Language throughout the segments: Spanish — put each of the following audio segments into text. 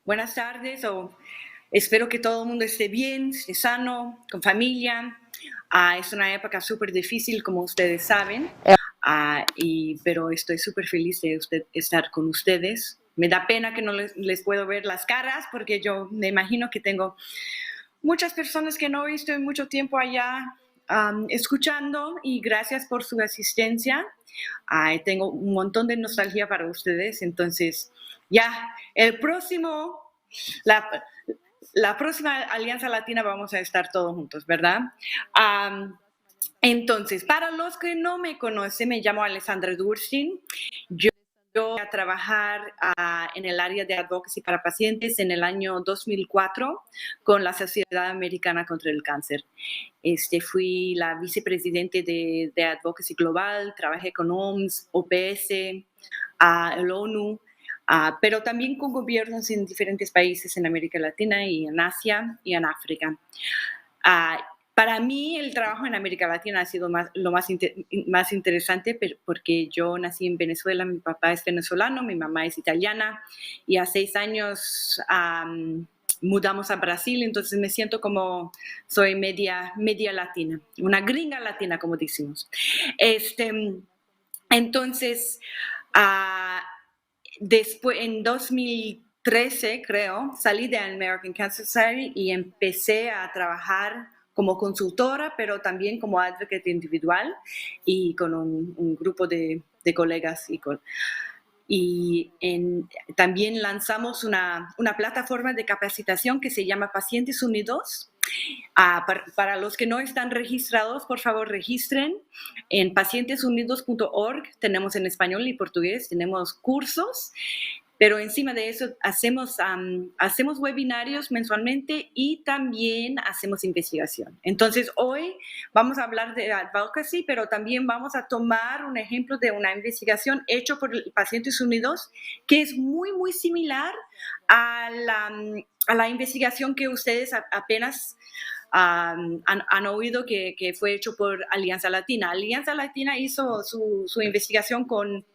buenas tardes, o espero que todo el mundo esté bien, esté sano, con familia. Es una época súper difícil, como ustedes saben, pero estoy súper feliz de estar con ustedes. Me da pena que no les puedo ver las caras, porque yo me imagino que tengo muchas personas que no he visto en mucho tiempo allá escuchando, y gracias por su asistencia. Tengo un montón de nostalgia para ustedes, entonces ya el próximo, la, la próxima Alianza Latina vamos a estar todos juntos, ¿verdad? Entonces, para los que no me conocen, me llamo Alessandra Durshin. Yo voy a trabajar en el área de advocacy para pacientes en el año 2004 con la Sociedad Americana contra el Cáncer. Fui la vicepresidente de Advocacy Global, trabajé con OMS, OPS, el ONU, pero también con gobiernos en diferentes países en América Latina y en Asia y en África. Para mí, el trabajo en América Latina ha sido lo más interesante, porque yo nací en Venezuela, mi papá es venezolano, mi mamá es italiana, y a 6 años mudamos a Brasil, entonces me siento como soy media latina, una gringa latina, como decimos. Entonces, después, en 2013, creo, salí de American Cancer Society y empecé a trabajar como consultora, pero también como advocate individual y con un grupo de colegas. También lanzamos una plataforma de capacitación que se llama Pacientes Unidos. Para los que no están registrados, por favor, registren en pacientesunidos.org. Tenemos en español y portugués, tenemos cursos, pero encima de eso hacemos webinarios mensualmente y también hacemos investigación. Entonces, hoy vamos a hablar de advocacy, pero también vamos a tomar un ejemplo de una investigación hecha por Pacientes Unidos, que es muy, muy similar a la investigación que ustedes apenas han oído que fue hecho por Alianza Latina. Alianza Latina hizo su investigación con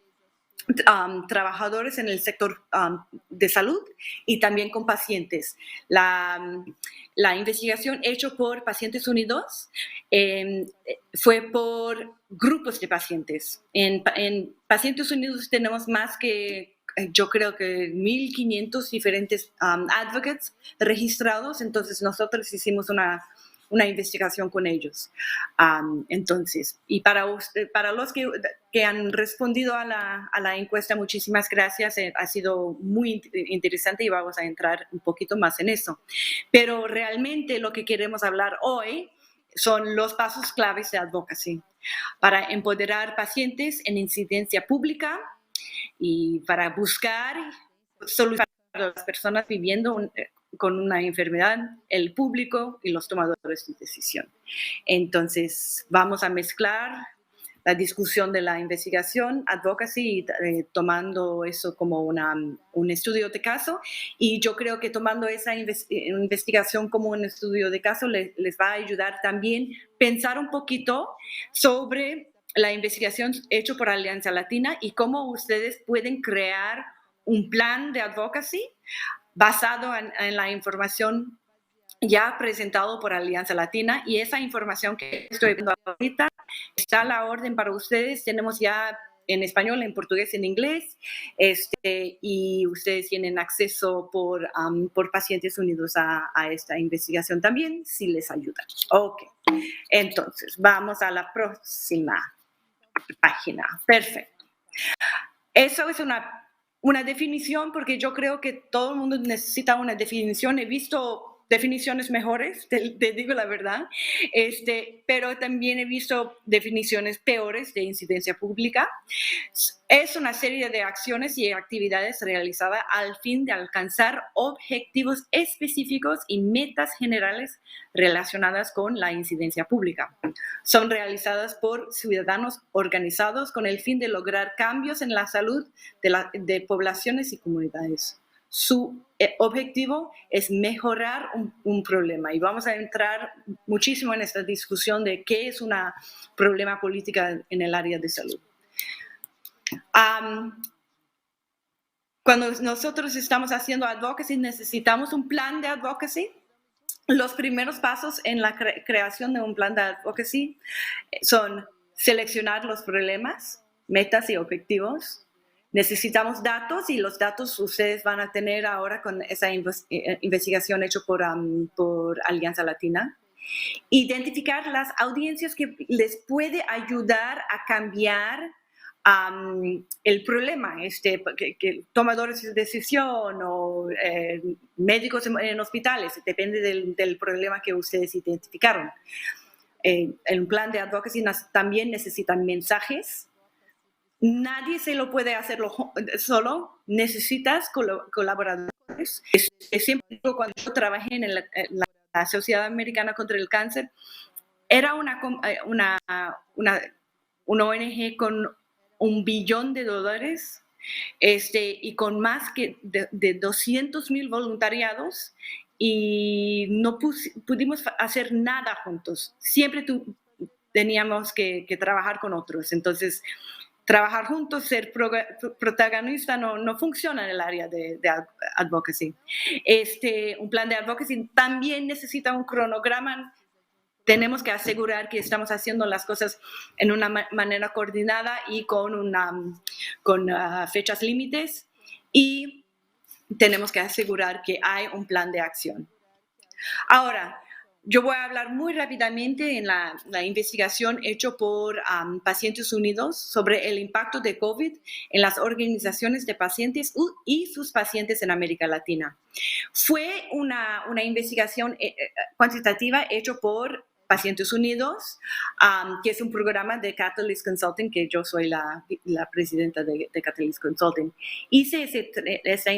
trabajadores en el sector de salud y también con pacientes. La investigación hecha por Pacientes Unidos fue por grupos de pacientes. En Pacientes Unidos tenemos más que, yo creo que 1,500 diferentes advocates registrados, entonces nosotros hicimos una investigación con ellos. Entonces, y para los que han respondido a la encuesta, muchísimas gracias. Ha sido muy interesante y vamos a entrar un poquito más en eso. Pero realmente lo que queremos hablar hoy son los pasos claves de advocacy para empoderar pacientes en incidencia pública y para buscar soluciones para las personas viviendo con una enfermedad, el público y los tomadores de decisión. Entonces, vamos a mezclar la discusión de la investigación, advocacy, tomando eso como un estudio de caso. Y yo creo que tomando esa investigación como un estudio de caso les va a ayudar también a pensar un poquito sobre la investigación hecha por Alianza Latina y cómo ustedes pueden crear un plan de advocacy basado en la información ya presentado por Alianza Latina, y esa información que estoy viendo ahorita está a la orden para ustedes. Tenemos ya en español, en portugués, en inglés, y ustedes tienen acceso por Pacientes Unidos a esta investigación también, si les ayuda. Ok, entonces vamos a la próxima página. Perfecto. Eso es una definición, porque yo creo que todo el mundo necesita una definición. He visto definiciones mejores, te digo la verdad, pero también he visto definiciones peores de incidencia pública. Es una serie de acciones y actividades realizadas al fin de alcanzar objetivos específicos y metas generales relacionadas con la incidencia pública. Son realizadas por ciudadanos organizados con el fin de lograr cambios en la salud de poblaciones y comunidades. Su objetivo es mejorar un problema, y vamos a entrar muchísimo en esta discusión de qué es un problema político en el área de salud. cuando nosotros estamos haciendo advocacy, necesitamos un plan de advocacy. Los primeros pasos en la creación de un plan de advocacy son seleccionar los problemas, metas y objetivos. Necesitamos datos y los datos ustedes van a tener ahora con esa investigación hecha por Alianza Latina. Identificar las audiencias que les puede ayudar a cambiar el problema, que tomadores de decisión o médicos en hospitales, depende del problema que ustedes identificaron. El plan de advocacy también necesitan mensajes. Nadie se lo puede hacer solo, necesitas colaboradores. Siempre cuando yo trabajé en la Sociedad Americana contra el Cáncer, era una ONG con $1 billón y con más de 200,000 voluntariados, y no pudimos hacer nada juntos. Siempre teníamos que trabajar con otros. Entonces, trabajar juntos, ser protagonista no funciona en el área de advocacy. Un plan de advocacy también necesita un cronograma. Tenemos que asegurar que estamos haciendo las cosas en una manera coordinada y con fechas límites, y tenemos que asegurar que hay un plan de acción. Ahora, yo voy a hablar muy rápidamente en la investigación hecha por Pacientes Unidos sobre el impacto de COVID en las organizaciones de pacientes y sus pacientes en América Latina. Fue una investigación cuantitativa hecha por Pacientes Unidos, que es un programa de Catalyst Consulting, que yo soy la presidenta de Catalyst Consulting. Hice esa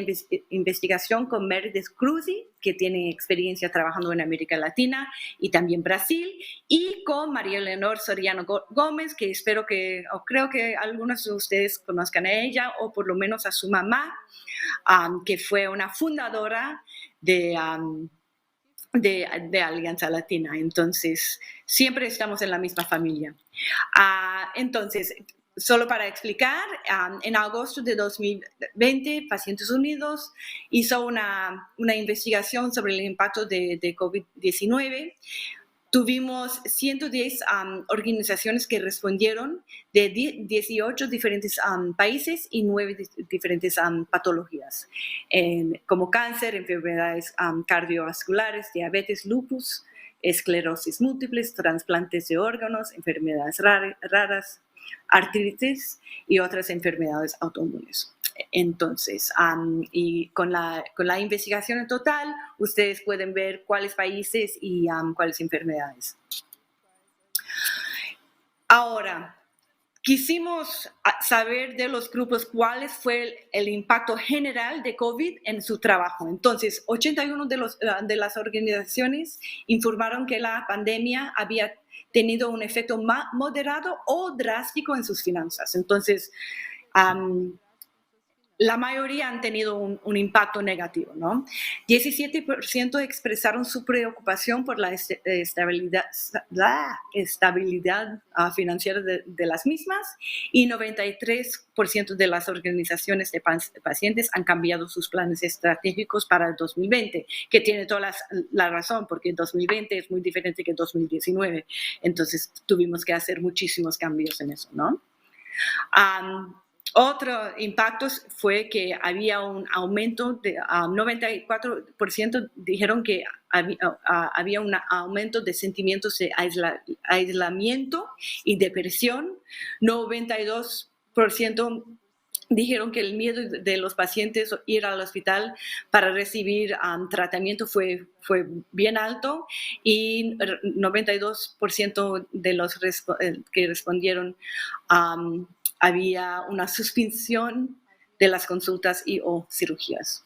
investigación con Meredith Cruzy, que tiene experiencia trabajando en América Latina y también Brasil, y con María Leonor Soriano Gómez, que creo que algunos de ustedes conozcan a ella, o por lo menos a su mamá, que fue una fundadora de Alianza Latina. Entonces, siempre estamos en la misma familia. Entonces, solo para explicar, en agosto de 2020, Pacientes Unidos hizo una investigación sobre el impacto de COVID-19. Tuvimos 110 organizaciones que respondieron de 18 diferentes países y 9 diferentes patologías, como cáncer, enfermedades cardiovasculares, diabetes, lupus, esclerosis múltiples, trasplantes de órganos, enfermedades raras, artritis y otras enfermedades autoinmunes. Entonces, y con la investigación en total, ustedes pueden ver cuáles países y cuáles enfermedades. Ahora, quisimos saber de los grupos cuál fue el impacto general de COVID en su trabajo. Entonces, 81 de las organizaciones informaron que la pandemia había tenido un efecto moderado o drástico en sus finanzas. Entonces, la mayoría han tenido un impacto negativo, ¿no? 17% expresaron su preocupación por la estabilidad financiera de las mismas, y 93% de las organizaciones de pacientes han cambiado sus planes estratégicos para el 2020, que tiene toda la razón, porque el 2020 es muy diferente que 2019. Entonces, tuvimos que hacer muchísimos cambios en eso, ¿no? Otro impacto fue que había un aumento de 94% dijeron que había un aumento de sentimientos de aislamiento y depresión. 92% dijeron que el miedo de los pacientes ir al hospital para recibir tratamiento fue bien alto, y 92% de los que respondieron había una suspensión de las consultas o cirugías.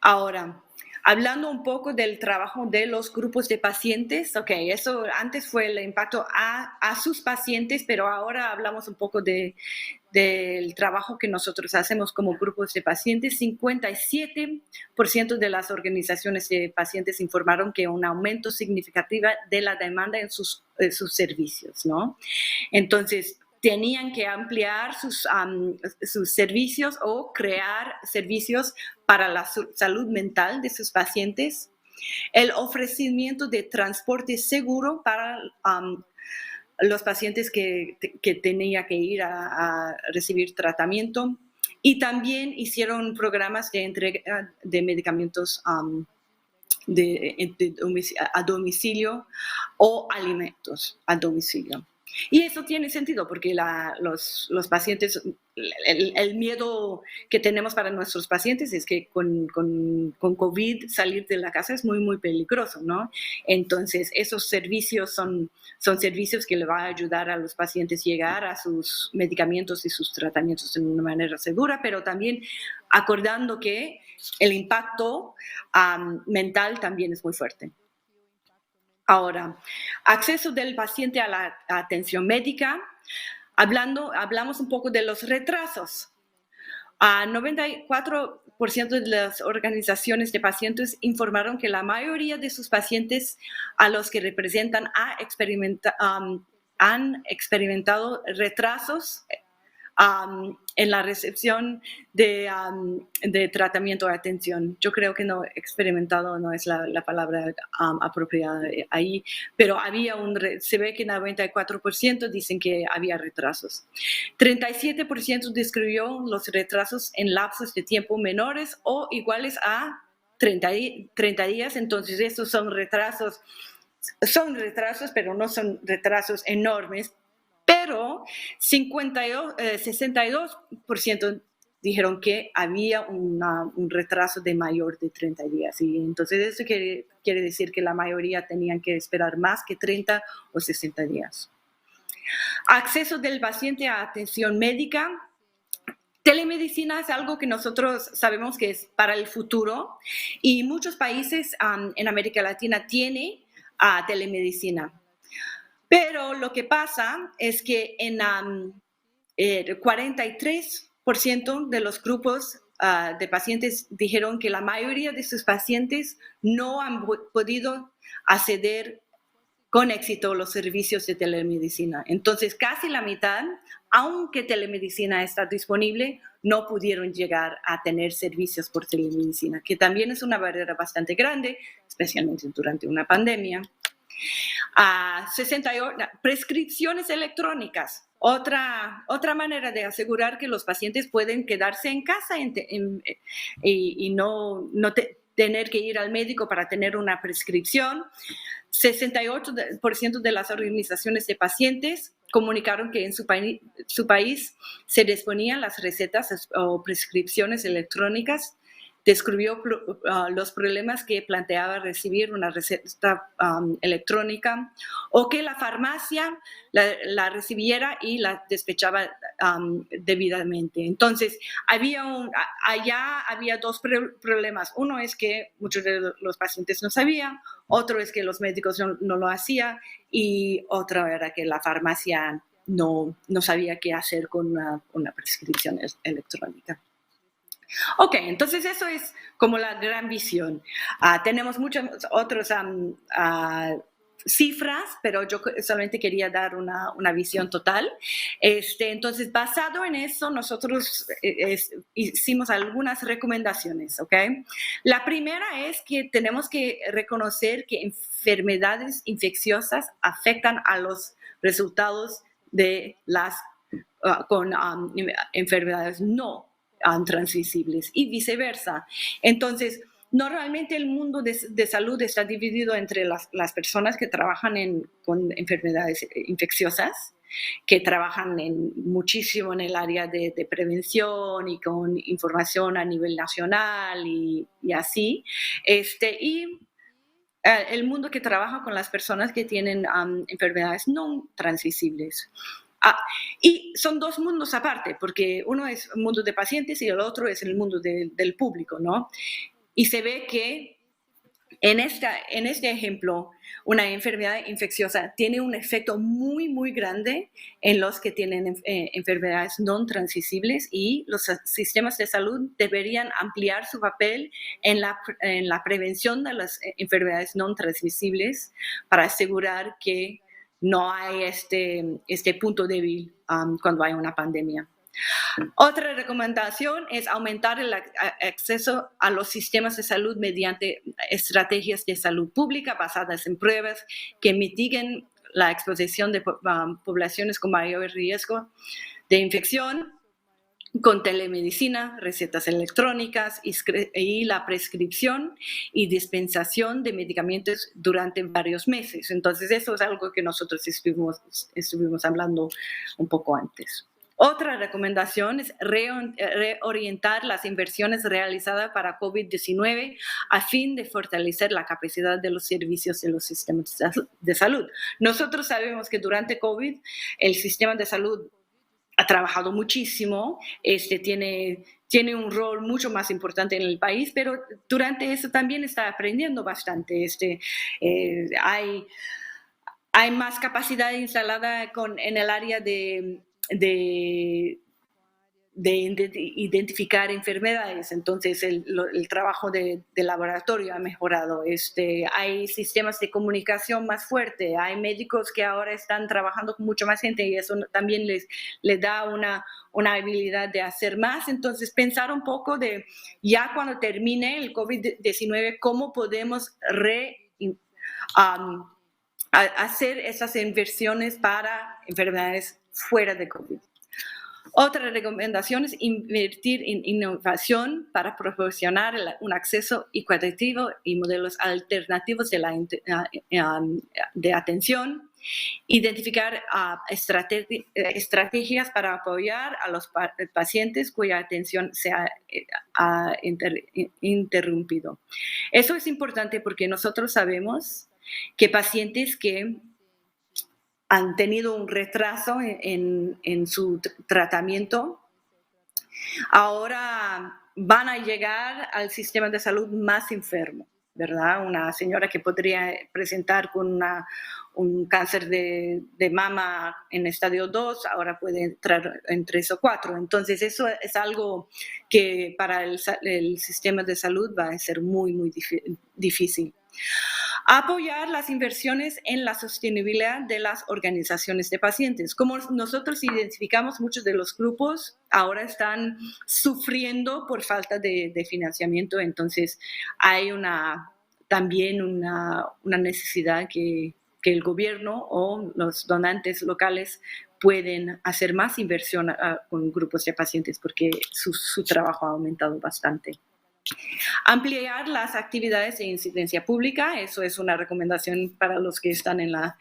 Ahora, hablando un poco del trabajo de los grupos de pacientes, eso antes fue el impacto a sus pacientes, pero ahora hablamos un poco del trabajo que nosotros hacemos como grupos de pacientes. 57% de las organizaciones de pacientes informaron que un aumento significativo de la demanda en sus servicios, ¿no? Entonces, tenían que ampliar sus servicios o crear servicios para la salud mental de sus pacientes, el ofrecimiento de transporte seguro para los pacientes que tenían que ir a recibir tratamiento, y también hicieron programas de entrega de medicamentos a domicilio o alimentos a domicilio. Y eso tiene sentido porque los pacientes, el miedo que tenemos para nuestros pacientes es que con COVID salir de la casa es muy, muy peligroso, ¿no? Entonces, esos servicios son servicios que le van a ayudar a los pacientes llegar a sus medicamentos y sus tratamientos de una manera segura, pero también acordando que el impacto mental también es muy fuerte. Ahora, acceso del paciente a la atención médica. Hablamos un poco de los retrasos. 94% de las organizaciones de pacientes informaron que la mayoría de sus pacientes a los que representan han experimentado retrasos en la recepción de tratamiento de atención. Yo creo que no, experimentado no es la palabra apropiada ahí, pero se ve que 94% dicen que había retrasos. 37% describió los retrasos en lapsos de tiempo menores o iguales a 30 días, entonces estos son retrasos, pero no son retrasos enormes. Pero 62% dijeron que había un retraso de mayor de 30 días. Y entonces eso quiere decir que la mayoría tenían que esperar más que 30 o 60 días. Acceso del paciente a atención médica. Telemedicina es algo que nosotros sabemos que es para el futuro y muchos países en América Latina tienen telemedicina. Pero lo que pasa es que en 43% de los grupos de pacientes dijeron que la mayoría de sus pacientes no han podido acceder con éxito a los servicios de telemedicina. Entonces, casi la mitad, aunque telemedicina está disponible, no pudieron llegar a tener servicios por telemedicina, que también es una barrera bastante grande, especialmente durante una pandemia. 68 prescripciones electrónicas, otra manera de asegurar que los pacientes pueden quedarse en casa y no tener que ir al médico para tener una prescripción. 68% de las organizaciones de pacientes comunicaron que en su país se disponían las recetas o prescripciones electrónicas. Describió los problemas que planteaba recibir una receta electrónica o que la farmacia la recibiera y la despachaba debidamente. Entonces, allá había dos problemas. Uno es que muchos de los pacientes no sabían, otro es que los médicos no lo hacían y otro era que la farmacia no sabía qué hacer con una prescripción electrónica. Ok, entonces eso es como la gran visión. Tenemos muchas otras cifras, pero yo solamente quería dar una visión total. Entonces, basado en eso, nosotros hicimos algunas recomendaciones, ¿ok? La primera es que tenemos que reconocer que enfermedades infecciosas afectan a los resultados de las con enfermedades no transmisibles y viceversa. Entonces, normalmente el mundo de salud está dividido entre las personas que trabajan con enfermedades infecciosas, que trabajan muchísimo en el área de prevención y con información a nivel nacional y así. Y el mundo que trabaja con las personas que tienen enfermedades no transmisibles. Y son dos mundos aparte, porque uno es el mundo de pacientes y el otro es el mundo del público, ¿no? Y se ve que en este ejemplo, una enfermedad infecciosa tiene un efecto muy, muy grande en los que tienen enfermedades no transmisibles y los sistemas de salud deberían ampliar su papel en la prevención de las enfermedades no transmisibles para asegurar que no hay este punto débil cuando hay una pandemia. Otra recomendación es aumentar el acceso a los sistemas de salud mediante estrategias de salud pública basadas en pruebas que mitiguen la exposición de poblaciones con mayor riesgo de infección, con telemedicina, recetas electrónicas y la prescripción y dispensación de medicamentos durante varios meses. Entonces, eso es algo que nosotros estuvimos hablando un poco antes. Otra recomendación es reorientar las inversiones realizadas para COVID-19 a fin de fortalecer la capacidad de los servicios de los sistemas de salud. Nosotros sabemos que durante COVID el sistema de salud ha trabajado muchísimo, tiene un rol mucho más importante en el país, pero durante eso también está aprendiendo bastante. Hay más capacidad instalada en el área de identificar enfermedades, entonces el trabajo de laboratorio ha mejorado, hay sistemas de comunicación más fuertes, hay médicos que ahora están trabajando con mucha más gente y eso también les da una habilidad de hacer más. Entonces pensar un poco de ya cuando termine el COVID-19, cómo podemos hacer esas inversiones para enfermedades fuera de COVID. Otra recomendación es invertir en innovación para proporcionar un acceso equitativo y modelos alternativos de atención, identificar estrategias para apoyar a los pacientes cuya atención se ha interrumpido. Eso es importante porque nosotros sabemos que pacientes que han tenido un retraso en su tratamiento, ahora van a llegar al sistema de salud más enfermo, ¿verdad? Una señora que podría presentar con un cáncer de mama en estadio 2, ahora puede entrar en 3 o 4. Entonces, eso es algo que para el sistema de salud va a ser muy, muy difícil. Apoyar las inversiones en la sostenibilidad de las organizaciones de pacientes. Como nosotros identificamos, muchos de los grupos ahora están sufriendo por falta de financiamiento, entonces hay también una necesidad que el gobierno o los donantes locales pueden hacer más inversión con grupos de pacientes porque su trabajo ha aumentado bastante. Ampliar las actividades de incidencia pública, eso es una recomendación para los que están en la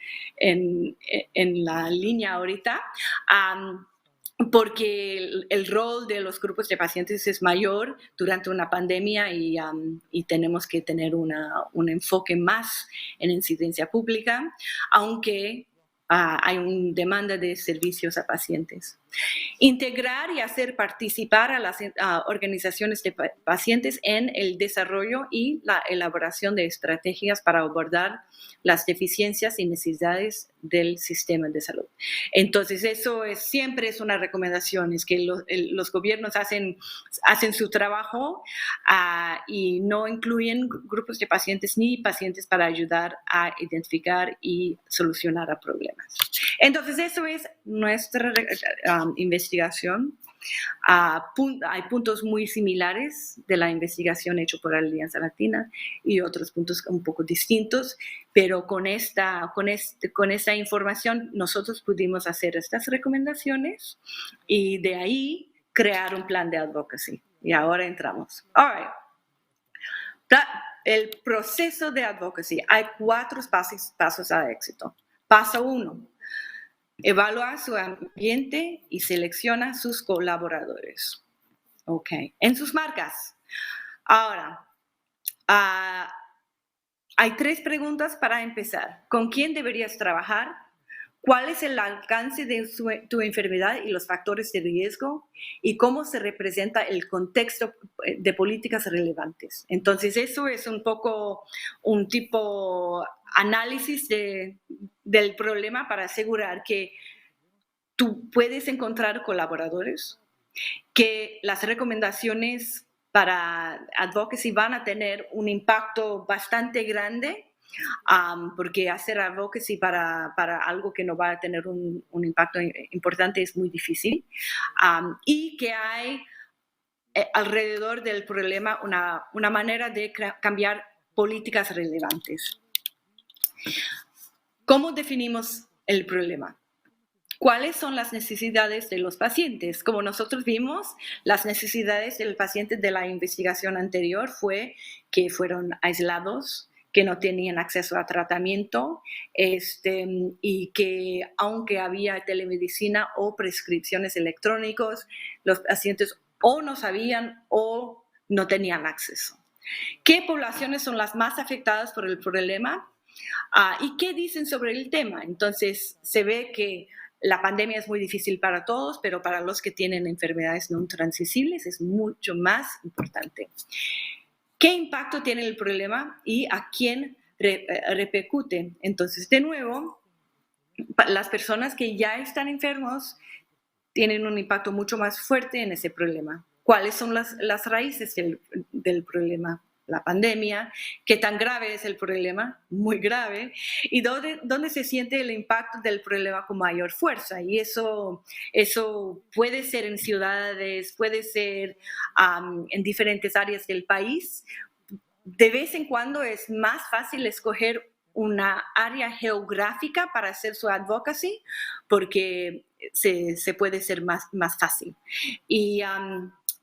línea ahorita, porque el rol de los grupos de pacientes es mayor durante una pandemia y tenemos que tener un enfoque más en incidencia pública, aunque hay una demanda de servicios a pacientes. Integrar y hacer participar a las organizaciones de pacientes en el desarrollo y la elaboración de estrategias para abordar las deficiencias y necesidades del sistema de salud. Entonces, eso siempre es una recomendación, es que los gobiernos hacen su trabajo y no incluyen grupos de pacientes ni pacientes para ayudar a identificar y solucionar problemas. Entonces, eso es nuestra investigación. Hay puntos muy similares de la investigación hecha por la Alianza Latina y otros puntos un poco distintos, pero con esta información nosotros pudimos hacer estas recomendaciones y de ahí crear un plan de advocacy. Y ahora entramos. All right. El proceso de advocacy, hay 4 pasos a éxito. Paso 1. Evalúa su ambiente y selecciona sus colaboradores. Ok. En sus marcas. Ahora, hay 3 preguntas para empezar. ¿Con quién deberías trabajar? ¿Cuál es el alcance de tu enfermedad y los factores de riesgo? ¿Y cómo se representa el contexto de políticas relevantes? Entonces, eso es un poco un tipo análisis del problema para asegurar que tú puedes encontrar colaboradores, que las recomendaciones para advocacy van a tener un impacto bastante grande porque hacer advocacy para algo que no va a tener un impacto importante es muy difícil, y que hay alrededor del problema una manera de cambiar políticas relevantes. ¿Cómo definimos el problema? ¿Cuáles son las necesidades de los pacientes? Como nosotros vimos, las necesidades del paciente de la investigación anterior fue que fueron aislados, que no tenían acceso a tratamiento, y que aunque había telemedicina o prescripciones electrónicas, los pacientes o no sabían o no tenían acceso. ¿Qué poblaciones son las más afectadas por el problema? ¿Y qué dicen sobre el tema? Entonces, se ve que la pandemia es muy difícil para todos, pero para los que tienen enfermedades no transmisibles es mucho más importante. ¿Qué impacto tiene el problema y a quién repercute? Entonces, de nuevo, las personas que ya están enfermos tienen un impacto mucho más fuerte en ese problema. ¿Cuáles son las raíces del problema? La pandemia. ¿Qué tan grave es el problema? Muy grave. ¿Y dónde se siente el impacto del problema con mayor fuerza? Y eso puede ser en ciudades, puede ser en diferentes áreas del país. De vez en cuando es más fácil escoger una área geográfica para hacer su advocacy porque se puede ser más fácil.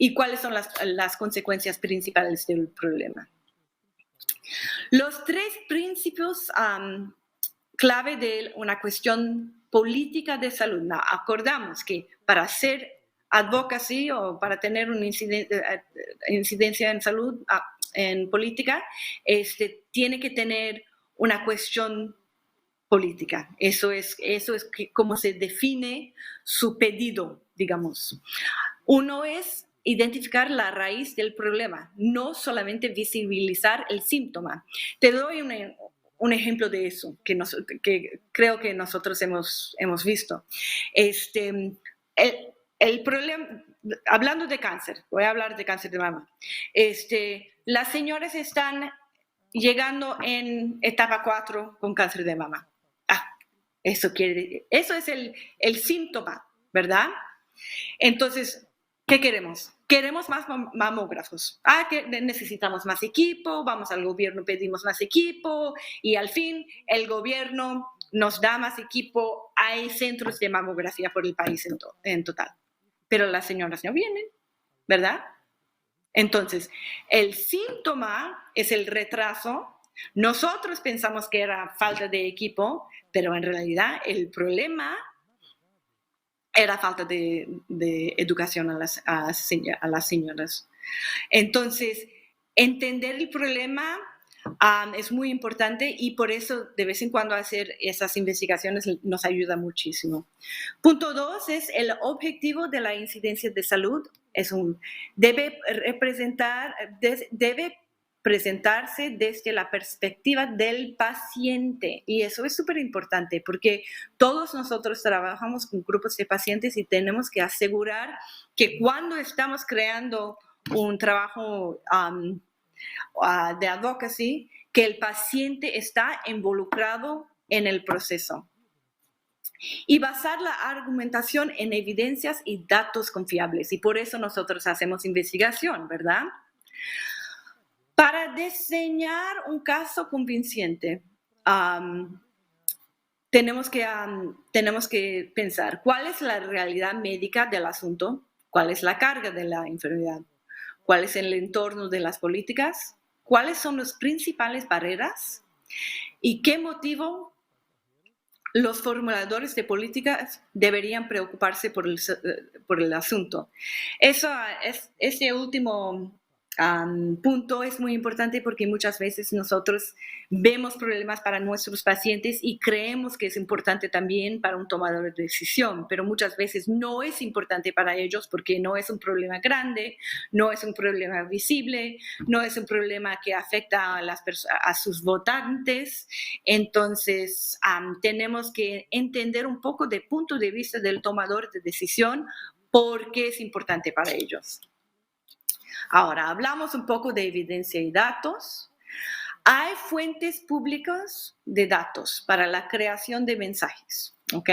¿Y cuáles son las consecuencias principales del problema? Los 3 principios clave de una cuestión política de salud. Acordamos que para hacer advocacy o para tener una incidencia en salud, en política, tiene que tener una cuestión política. Eso es cómo se define su pedido, digamos. Uno es identificar la raíz del problema, no solamente visibilizar el síntoma. Te doy un ejemplo de eso que creo que nosotros hemos visto. El problema, hablando de cáncer, voy a hablar de cáncer de mama. Las señoras están llegando en etapa 4 con cáncer de mama. Eso es el síntoma, ¿verdad? Entonces, ¿qué queremos? Queremos más mamógrafos. Que necesitamos más equipo, vamos al gobierno, pedimos más equipo y al fin el gobierno nos da más equipo. Hay centros de mamografía por el país en total. Pero las señoras no vienen, ¿verdad? Entonces, el síntoma es el retraso. Nosotros pensamos que era falta de equipo, pero en realidad el problema era falta de educación a las señoras. Entonces, entender el problema es muy importante y por eso de vez en cuando hacer esas investigaciones nos ayuda muchísimo. Punto 2 es el objetivo de la incidencia de salud. Debe presentarse desde la perspectiva del paciente. Y eso es súper importante porque todos nosotros trabajamos con grupos de pacientes y tenemos que asegurar que cuando estamos creando un trabajo de advocacy, que el paciente está involucrado en el proceso. Y basar la argumentación en evidencias y datos confiables. Y por eso nosotros hacemos investigación, ¿verdad? Para diseñar un caso convincente, tenemos que pensar cuál es la realidad médica del asunto, cuál es la carga de la enfermedad, cuál es el entorno de las políticas, cuáles son las principales barreras y qué motivo los formuladores de políticas deberían preocuparse por el asunto. Ese último punto es muy importante porque muchas veces nosotros vemos problemas para nuestros pacientes y creemos que es importante también para un tomador de decisión, pero muchas veces no es importante para ellos porque no es un problema grande, no es un problema visible, no es un problema que afecta a sus votantes. Entonces, tenemos que entender un poco del punto de vista del tomador de decisión por qué es importante para ellos. Ahora, hablamos un poco de evidencia y datos. Hay fuentes públicas de datos para la creación de mensajes, ¿ok?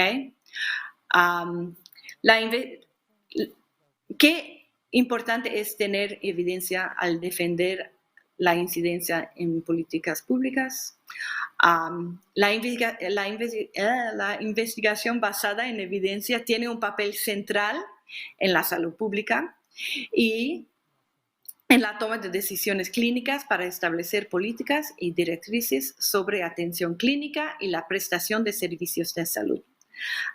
Qué importante es tener evidencia al defender la incidencia en políticas públicas. La investigación basada en evidencia tiene un papel central en la salud pública y en la toma de decisiones clínicas para establecer políticas y directrices sobre atención clínica y la prestación de servicios de salud.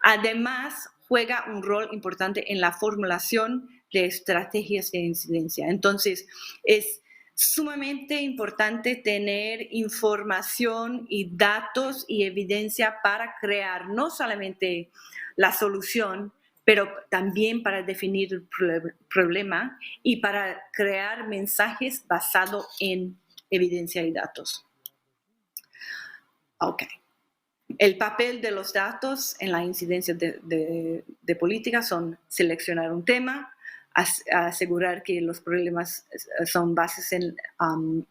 Además, juega un rol importante en la formulación de estrategias de incidencia. Entonces, es sumamente importante tener información y datos y evidencia para crear no solamente la solución, pero también para definir el problema y para crear mensajes basados en evidencia y datos. Ok. El papel de los datos en la incidencia de políticas son seleccionar un tema, asegurar que los problemas son bases en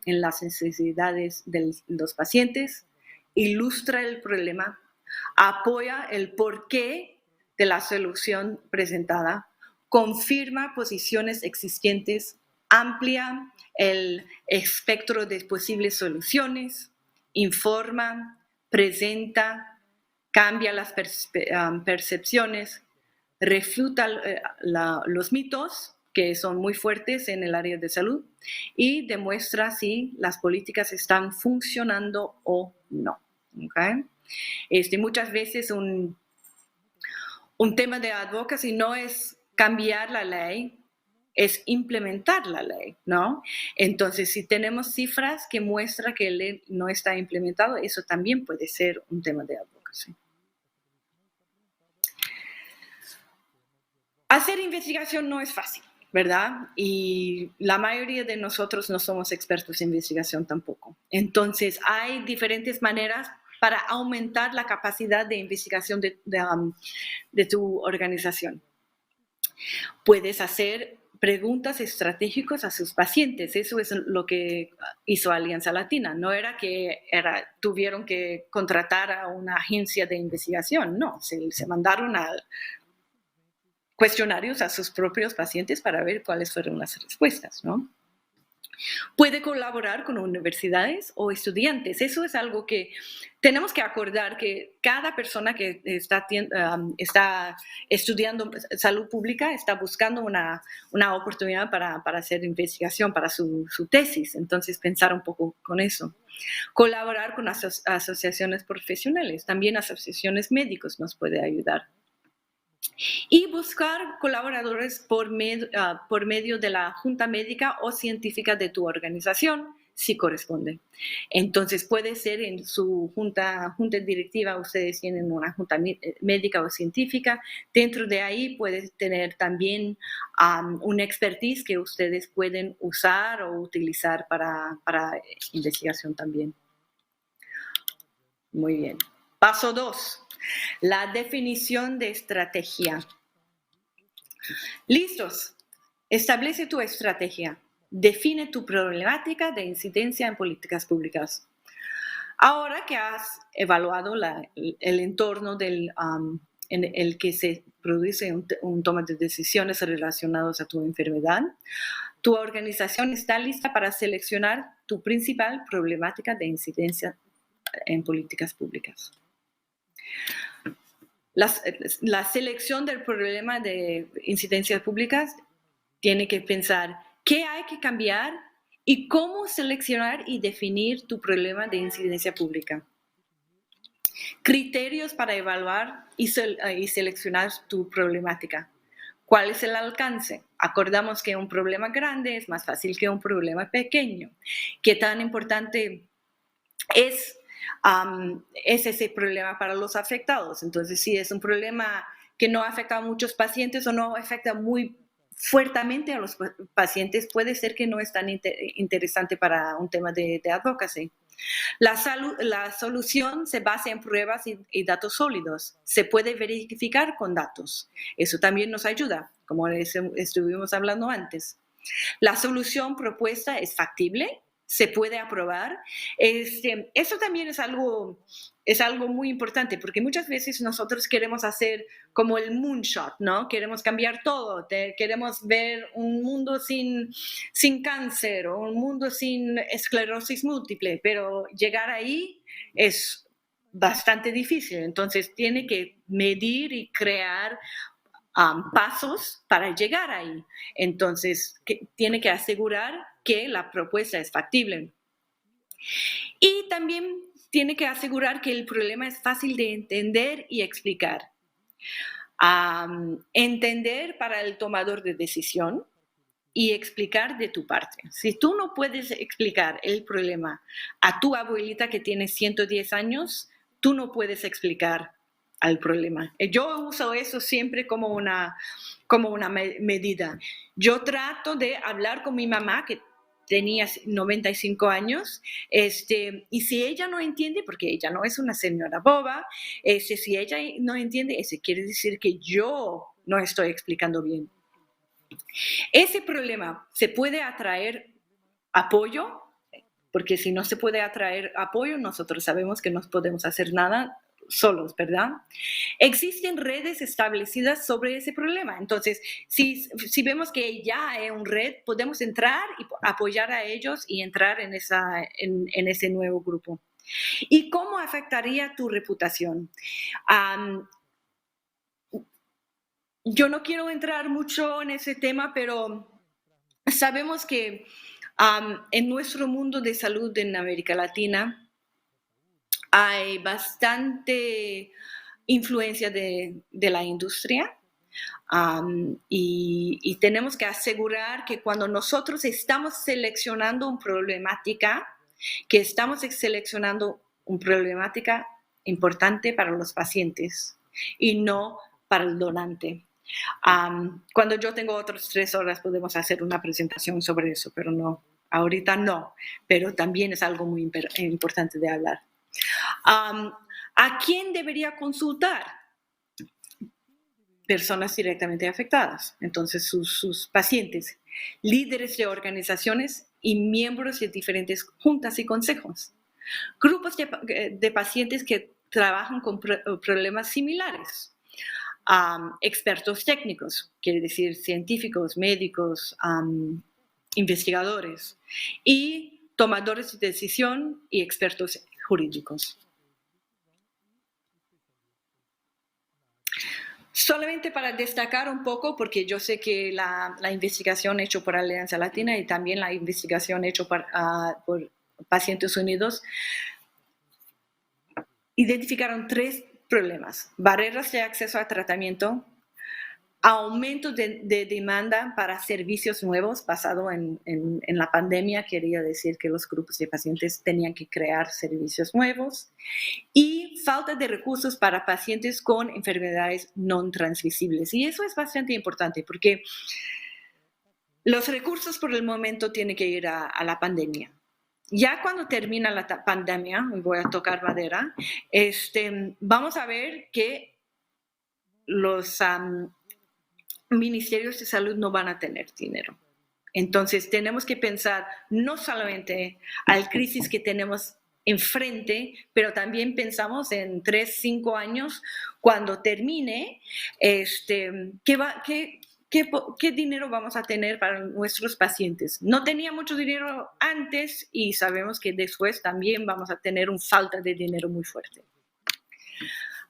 las necesidades de los pacientes, ilustra el problema, apoya el porqué de la solución presentada, confirma posiciones existentes, amplia el espectro de posibles soluciones, informa, presenta, cambia las percepciones, refuta los mitos que son muy fuertes en el área de salud y demuestra si las políticas están funcionando o no. ¿Okay? Muchas veces un tema de advocacy no es cambiar la ley, es implementar la ley, ¿no? Entonces, si tenemos cifras que muestran que la ley no está implementado, eso también puede ser un tema de advocacy. Hacer investigación no es fácil, ¿verdad? Y la mayoría de nosotros no somos expertos en investigación tampoco. Entonces, hay diferentes maneras para aumentar la capacidad de investigación de tu organización. Puedes hacer preguntas estratégicas a sus pacientes. Eso es lo que hizo Alianza Latina. No era que tuvieron que contratar a una agencia de investigación, no. Se mandaron cuestionarios a sus propios pacientes para ver cuáles fueron las respuestas, ¿no? Puede colaborar con universidades o estudiantes. Eso es algo que tenemos que acordar, que cada persona que está estudiando salud pública está buscando una oportunidad para hacer investigación para su tesis. Entonces, pensar un poco con eso. Colaborar con asociaciones profesionales, también asociaciones médicos nos puede ayudar. Y buscar colaboradores por medio de la junta médica o científica de tu organización, si corresponde. Entonces, puede ser en su junta directiva, ustedes tienen una junta médica o científica. Dentro de ahí puede tener también una expertise que ustedes pueden usar o utilizar para investigación también. Muy bien. Paso 2. La definición de estrategia. ¿Listos? Establece tu estrategia. Define tu problemática de incidencia en políticas públicas. Ahora que has evaluado el entorno en el que se produce un toma de decisiones relacionadas a tu enfermedad, tu organización está lista para seleccionar tu principal problemática de incidencia en políticas públicas. La selección del problema de incidencias públicas tiene que pensar qué hay que cambiar y cómo seleccionar y definir tu problema de incidencia pública. Criterios para evaluar y seleccionar tu problemática. ¿Cuál es el alcance? Acordamos que un problema grande es más fácil que un problema pequeño. ¿Qué tan importante es ese problema para los afectados? Entonces, si es un problema que no afecta a muchos pacientes o no afecta muy fuertemente a los pacientes, puede ser que no es tan interesante para un tema de advocacy. La solución se basa en pruebas y datos sólidos. Se puede verificar con datos. Eso también nos ayuda, como estuvimos hablando antes. La solución propuesta es factible, se puede aprobar. Eso también es algo muy importante, porque muchas veces nosotros queremos hacer como el moonshot, ¿no? Queremos cambiar todo, queremos ver un mundo sin cáncer o un mundo sin esclerosis múltiple, pero llegar ahí es bastante difícil. Entonces tiene que medir y crear pasos para llegar ahí. Entonces, tiene que asegurar que la propuesta es factible. Y también tiene que asegurar que el problema es fácil de entender y explicar. Entender para el tomador de decisión y explicar de tu parte. Si tú no puedes explicar el problema a tu abuelita que tiene 110 años, tú no puedes explicar al problema. Yo uso eso siempre como una medida. Yo trato de hablar con mi mamá, que tenía 95 años, y si ella no entiende, porque ella no es una señora boba, si ella no entiende, eso quiere decir que yo no estoy explicando bien. Ese problema se puede atraer apoyo, porque si no se puede atraer apoyo, nosotros sabemos que no podemos hacer nada solos, ¿verdad? Existen redes establecidas sobre ese problema. Entonces, si vemos que ya hay una red, podemos entrar y apoyar a ellos y entrar en ese nuevo grupo. ¿Y cómo afectaría tu reputación? Yo no quiero entrar mucho en ese tema, pero sabemos que en nuestro mundo de salud en América Latina hay bastante influencia de la industria y tenemos que asegurar que cuando nosotros estamos seleccionando una problemática, que estamos seleccionando una problemática importante para los pacientes y no para el donante. Cuando yo tengo otras 3 horas podemos hacer una presentación sobre eso, pero no, ahorita no, pero también es algo muy importante de hablar. ¿A quién debería consultar? Personas directamente afectadas, entonces sus pacientes, líderes de organizaciones y miembros de diferentes juntas y consejos, grupos de pacientes que trabajan con problemas similares, expertos técnicos, quiere decir científicos, médicos, investigadores y tomadores de decisión y expertos jurídicos. Solamente para destacar un poco, porque yo sé que la investigación hecha por Alianza Latina y también la investigación hecha por Pacientes Unidos identificaron 3 problemas: barreras de acceso a tratamiento, aumento de demanda para servicios nuevos basado en la pandemia, quería decir que los grupos de pacientes tenían que crear servicios nuevos, y falta de recursos para pacientes con enfermedades no transmisibles. Y eso es bastante importante porque los recursos por el momento tienen que ir a la pandemia. Ya cuando termina la pandemia, y voy a tocar madera, vamos a ver que los ministerios de salud no van a tener dinero. Entonces tenemos que pensar no solamente al crisis que tenemos enfrente, pero también pensamos en 3, 5 años, cuando termine, ¿qué dinero vamos a tener para nuestros pacientes? No tenía mucho dinero antes y sabemos que después también vamos a tener una falta de dinero muy fuerte.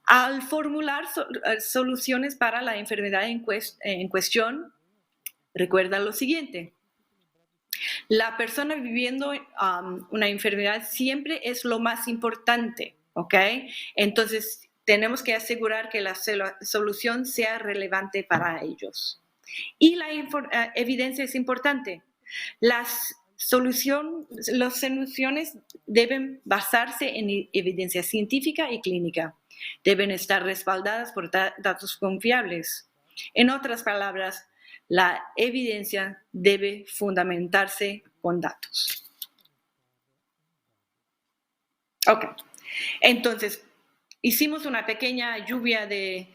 Al formular soluciones para la enfermedad en cuestión, recuerda lo siguiente: la persona viviendo una enfermedad siempre es lo más importante, ¿ok? Entonces, tenemos que asegurar que la solución sea relevante para ellos. Y la evidencia es importante. Las soluciones deben basarse en evidencia científica y clínica. Deben estar respaldadas por datos confiables. En otras palabras, la evidencia debe fundamentarse con datos. Ok, entonces hicimos una pequeña lluvia de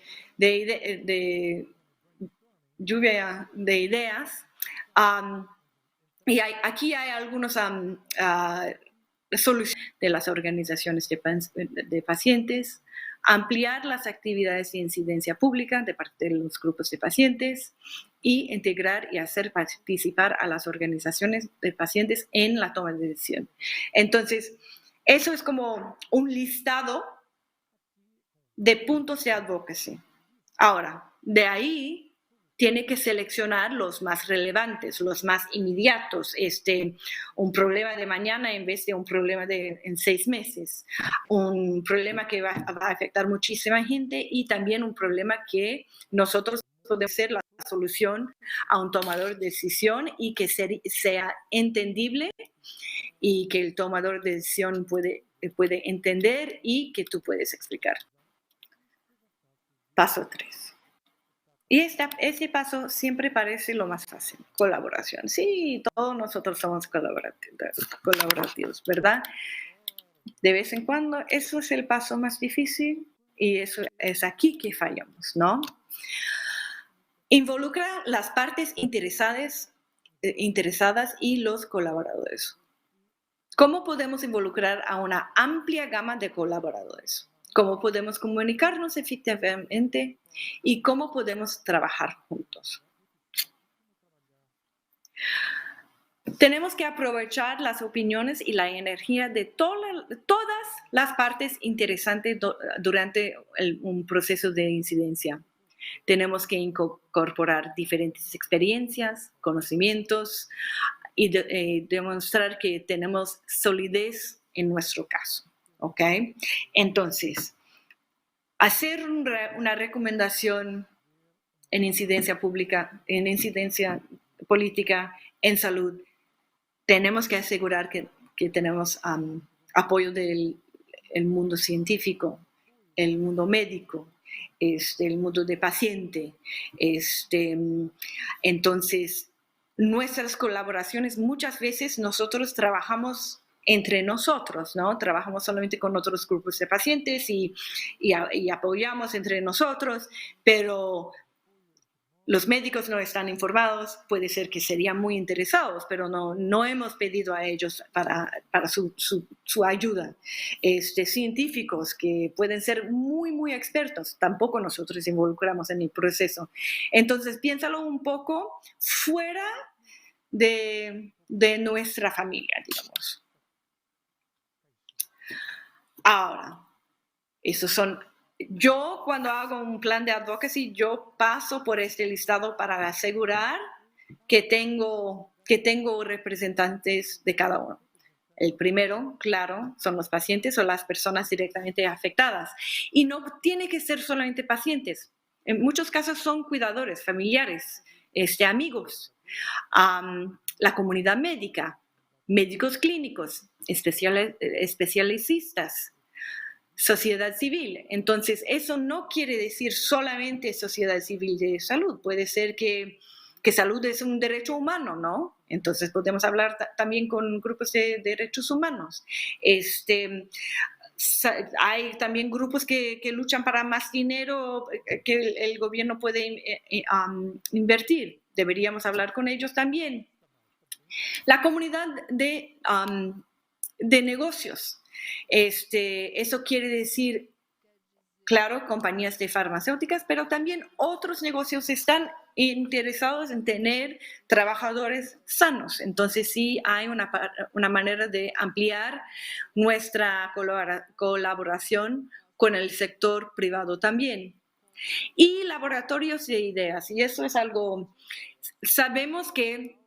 ideas. Y aquí hay algunos soluciones de las organizaciones de pacientes, ampliar las actividades de incidencia pública de parte de los grupos de pacientes y integrar y hacer participar a las organizaciones de pacientes en la toma de decisión. Entonces, eso es como un listado de puntos de advocacy. Ahora, de ahí tiene que seleccionar los más relevantes, los más inmediatos, un problema de mañana en vez de un problema en 6 meses, un problema que va a afectar muchísima gente y también un problema que nosotros podemos ser la solución a un tomador de decisión y que sea entendible y que el tomador de decisión puede entender y que tú puedes explicar. Paso 3. Y ese paso siempre parece lo más fácil, colaboración. Sí, todos nosotros somos colaborativos, ¿verdad? De vez en cuando, eso es el paso más difícil y eso es aquí que fallamos, ¿no? Involucra las partes interesadas y los colaboradores. ¿Cómo podemos involucrar a una amplia gama de colaboradores? ¿Cómo podemos comunicarnos efectivamente? ¿Y cómo podemos trabajar juntos? Tenemos que aprovechar las opiniones y la energía de todas las partes interesantes durante un proceso de incidencia. Tenemos que incorporar diferentes experiencias, conocimientos y demostrar que tenemos solidez en nuestro caso. ¿Ok? Entonces, hacer una recomendación en incidencia pública, en incidencia política, en salud, tenemos que asegurar que tenemos apoyo del mundo científico, el mundo médico, el mundo de paciente. Entonces, nuestras colaboraciones, muchas veces nosotros trabajamos entre nosotros, ¿no? Trabajamos solamente con otros grupos de pacientes y apoyamos entre nosotros, pero los médicos no están informados, puede ser que serían muy interesados, pero no hemos pedido a ellos para su ayuda. Científicos que pueden ser muy, muy expertos, tampoco nosotros involucramos en el proceso. Entonces, piénsalo un poco fuera de nuestra familia, digamos. Ahora, esos son... Yo, cuando hago un plan de advocacy, yo paso por este listado para asegurar que tengo representantes de cada uno. El primero, claro, son los pacientes o las personas directamente afectadas. Y no tiene que ser solamente pacientes. En muchos casos son cuidadores, familiares, amigos, la comunidad médica, médicos clínicos, especialistas, sociedad civil. Entonces, eso no quiere decir solamente sociedad civil de salud. Puede ser que salud es un derecho humano, ¿no? Entonces, podemos hablar también con grupos de derechos humanos. Hay también grupos que luchan para más dinero que el gobierno puede invertir. Deberíamos hablar con ellos también. La comunidad de negocios. Eso quiere decir, claro, compañías de farmacéuticas, pero también otros negocios están interesados en tener trabajadores sanos. Entonces, sí hay una manera de ampliar nuestra colaboración con el sector privado también. Y laboratorios de ideas, y eso es algo, sabemos que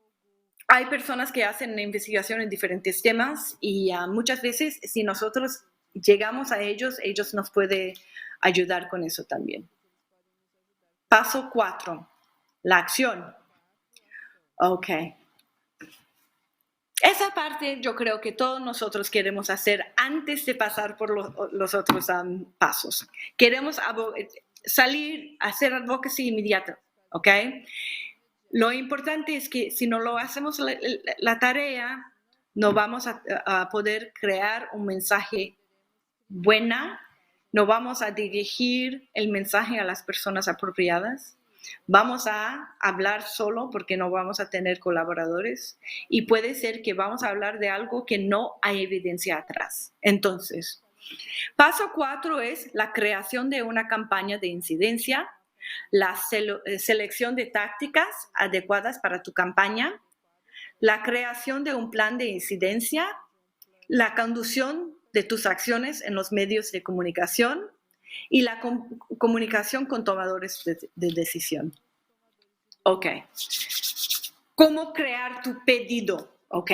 hay personas que hacen investigación en diferentes temas y muchas veces si nosotros llegamos a ellos nos pueden ayudar con eso también. Paso 4, la acción. Ok. Esa parte yo creo que todos nosotros queremos hacer antes de pasar por los otros pasos. Queremos salir a hacer advocacy inmediato, ¿ok? Lo importante es que si no lo hacemos la tarea, no vamos a poder crear un mensaje buena, no vamos a dirigir el mensaje a las personas apropiadas vamos a hablar solo porque no vamos a tener colaboradores y puede ser que vamos a hablar de algo que no hay evidencia atrás. Entonces, paso 4 es la creación de una campaña de incidencia, la selección de tácticas adecuadas para tu campaña, la creación de un plan de incidencia, la conducción de tus acciones en los medios de comunicación y la comunicación con tomadores de decisión. Ok. ¿Cómo crear tu pedido? Ok.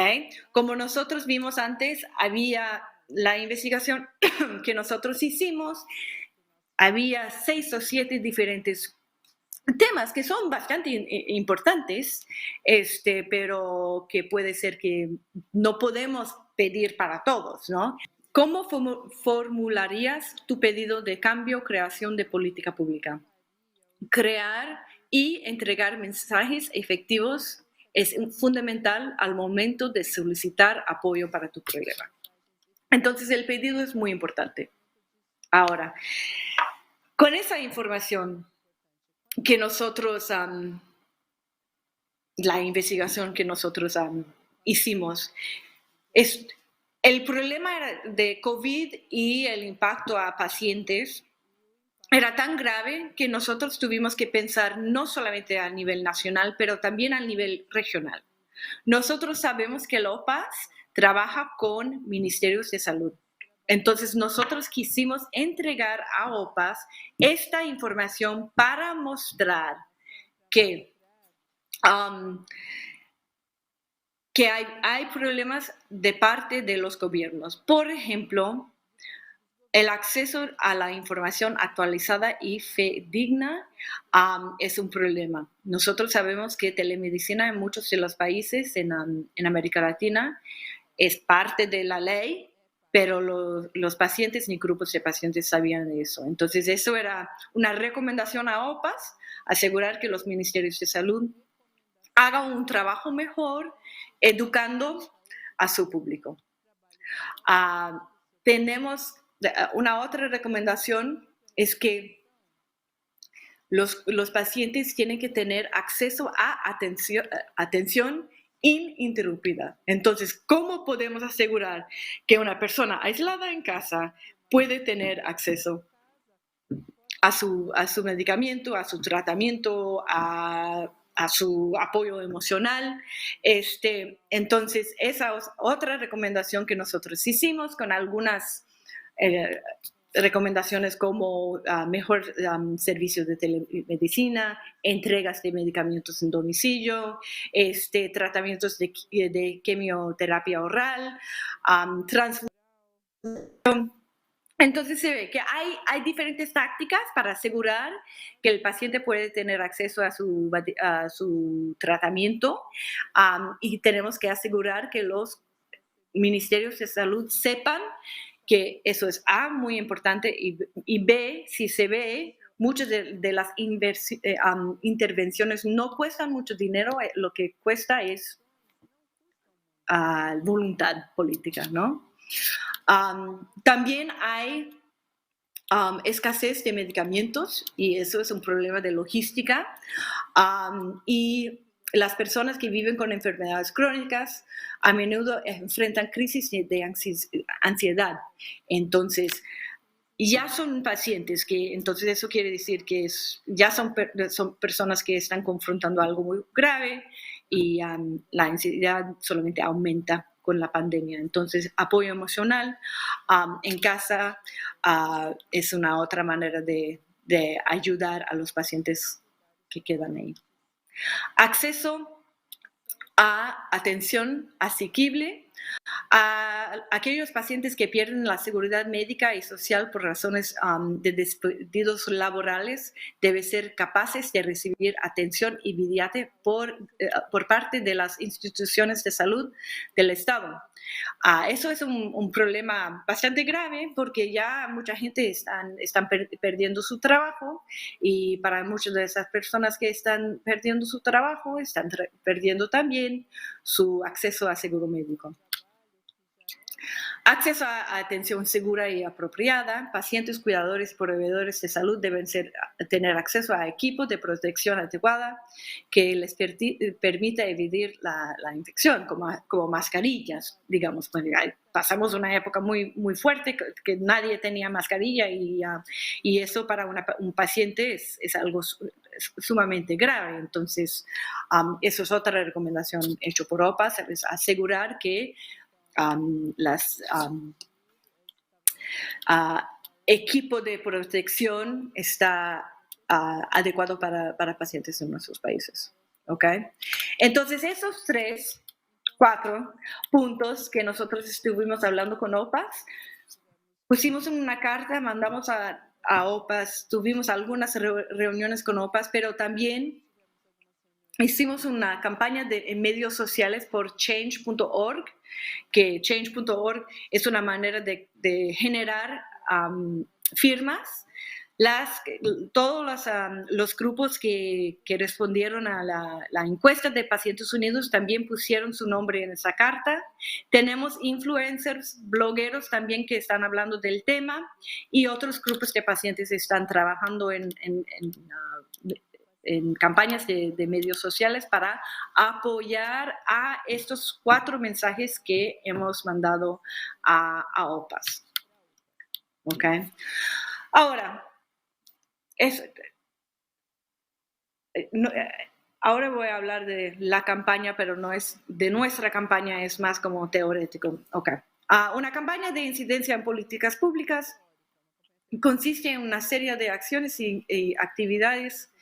Como nosotros vimos antes, había la investigación que nosotros hicimos, había 6 o 7 diferentes temas que son bastante importantes, pero que puede ser que no podemos pedir para todos, ¿no? ¿Cómo formularías tu pedido de cambio, creación de política pública? Crear y entregar mensajes efectivos es fundamental al momento de solicitar apoyo para tu problema. Entonces, el pedido es muy importante. Ahora, con esa información que nosotros, la investigación que nosotros hicimos, el problema de COVID y el impacto a pacientes era tan grave que nosotros tuvimos que pensar no solamente a nivel nacional, pero también a nivel regional. Nosotros sabemos que el OPAS trabaja con ministerios de salud. Entonces, nosotros quisimos entregar a OPAS esta información para mostrar que hay problemas de parte de los gobiernos. Por ejemplo, el acceso a la información actualizada y fidedigna es un problema. Nosotros sabemos que telemedicina en muchos de los países en América Latina es parte de la ley, pero los pacientes ni grupos de pacientes sabían de eso. Entonces, eso era una recomendación a OPAS, asegurar que los ministerios de salud hagan un trabajo mejor educando a su público. Tenemos una otra recomendación, es que los pacientes tienen que tener acceso a atención ininterrumpida. Entonces, ¿cómo podemos asegurar que una persona aislada en casa puede tener acceso a su medicamento, a su tratamiento, a su apoyo emocional? Entonces, esa es otra recomendación que nosotros hicimos con algunas recomendaciones como mejor servicios de telemedicina, entregas de medicamentos en domicilio, tratamientos de quimioterapia oral, transfusión. Entonces se ve que hay diferentes tácticas para asegurar que el paciente puede tener acceso a su tratamiento, y tenemos que asegurar que los ministerios de salud sepan que eso es muy importante, y B, si se ve, muchas de las intervenciones no cuestan mucho dinero, lo que cuesta es voluntad política, ¿no? También hay escasez de medicamentos y eso es un problema de logística, y las personas que viven con enfermedades crónicas a menudo enfrentan crisis de ansiedad. Entonces, ya son pacientes entonces eso quiere decir que ya son personas que están confrontando algo muy grave y la ansiedad solamente aumenta con la pandemia. Entonces, apoyo emocional en casa es una otra manera de ayudar a los pacientes que quedan ahí. Acceso a atención asequible. A aquellos pacientes que pierden la seguridad médica y social por razones de despidos laborales deben ser capaces de recibir atención inmediata por parte de las instituciones de salud del Estado. Eso es un problema bastante grave porque ya mucha gente están perdiendo su trabajo, y para muchas de esas personas que están perdiendo su trabajo están perdiendo también su acceso a seguro médico. Acceso a atención segura y apropiada. Pacientes, cuidadores y proveedores de salud deben tener acceso a equipos de protección adecuada que les permita evitar la infección, como mascarillas, digamos. Pues, pasamos una época muy, muy fuerte que nadie tenía mascarilla y eso para un paciente es algo sumamente grave. Entonces, eso es otra recomendación hecha por OPAS, es asegurar que equipo de protección está adecuado para pacientes en nuestros países. ¿Ok? Entonces, esos 4 puntos que nosotros estuvimos hablando con OPAS, pusimos en una carta, mandamos a OPAS, tuvimos algunas reuniones con OPAS, pero también hicimos una campaña en medios sociales por change.org, que change.org es una manera de generar firmas. Todos los grupos que respondieron a la encuesta de Pacientes Unidos también pusieron su nombre en esa carta. Tenemos influencers, blogueros también que están hablando del tema y otros grupos de pacientes están trabajando en campañas de medios sociales para apoyar a estos 4 mensajes que hemos mandado a OPAS. ¿Ok? Ahora, ahora voy a hablar de la campaña, pero no es de nuestra campaña, es más como teórico. ¿Ok? Una campaña de incidencia en políticas públicas consiste en una serie de acciones y actividades